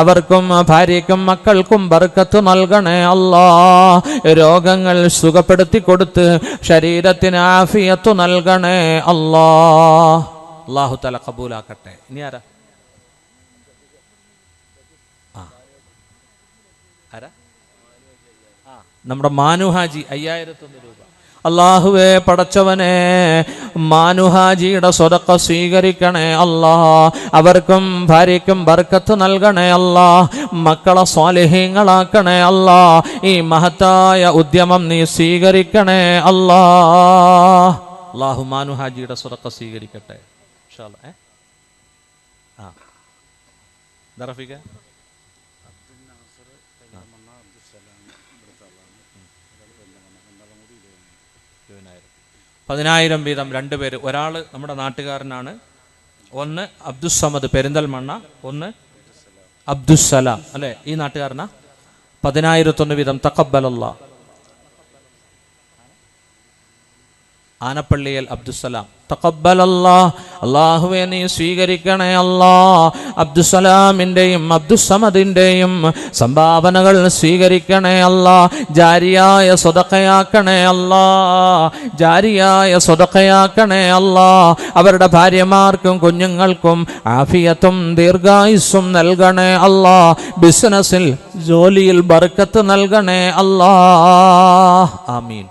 അവർക്കും ഭാര്യയ്ക്കും മക്കൾക്കും ബർക്കത്ത് നൽകണേ അല്ലാ. രോഗങ്ങൾ സുഖപ്പെടുത്തി കൊടുത്ത് ശരീരത്തിന് ആഫിയത്ത് നൽകണേ അല്ലാ. അല്ലാഹു തആല കബൂലാക്കട്ടെ. ഇനി ആരാ? നമ്മുടെ മാനുഹാജി 5001 രൂപ. അള്ളാഹുവേ പടച്ചവനെ, മാനുഹാജിയുടെ സ്വതക്ക സ്വീകരിക്കണേ അല്ലാ. അവർക്കും ഭാര്യയ്ക്കും ബർക്കത്ത് നൽകണേ അല്ലാ, മക്കളെ സ്വാലിഹീങ്ങളാക്കണേ അല്ലാ. ഈ മഹത്തായ ഉദ്യമം നീ സ്വീകരിക്കണേ അല്ലാ. അള്ളാഹു മാനുഹാജിയുടെ സ്വതക്ക സ്വീകരിക്കട്ടെ. ഇൻഷാ അല്ലാഹ്. ദറഫിക 10,000 വീതം 2 പേര്. ഒരാൾ നമ്മുടെ നാട്ടുകാരനാണ്, ഒന്ന് അബ്ദുസ്സമദ് പെരിന്തൽമണ്ണ, ഒന്ന് അബ്ദുസ്സലാം അല്ലെ, ഈ നാട്ടുകാരനാ. 10,001 വീതം തഖബ്ബലല്ലാഹ്. ആനപ്പള്ളിയിൽ അബ്ദുസ്സലാം തഖബ്ബലല്ലാഹ്. അല്ലാഹുവേ നീ സ്വീകരിക്കണേ അല്ലാ. അബ്ദുസ്സലാമിൻ്റെയും അബ്ദുസ്സമദിൻ്റെയും സംഭാവനകൾ സ്വീകരിക്കണേ അല്ലാ. ജാരിയായ സ്വതക്കയാക്കണേ അല്ലാ, ജാരിയായ സ്വതക്കയാക്കണേ അല്ലാ. അവരുടെ ഭാര്യമാർക്കും കുഞ്ഞുങ്ങൾക്കും ആഫിയത്തും ദീർഘായുസ്സും നൽകണേ അല്ലാ. ബിസിനസ്സിൽ ജോലിയിൽ ബർക്കത്ത് നൽകണേ അല്ലാ. ആമീൻ.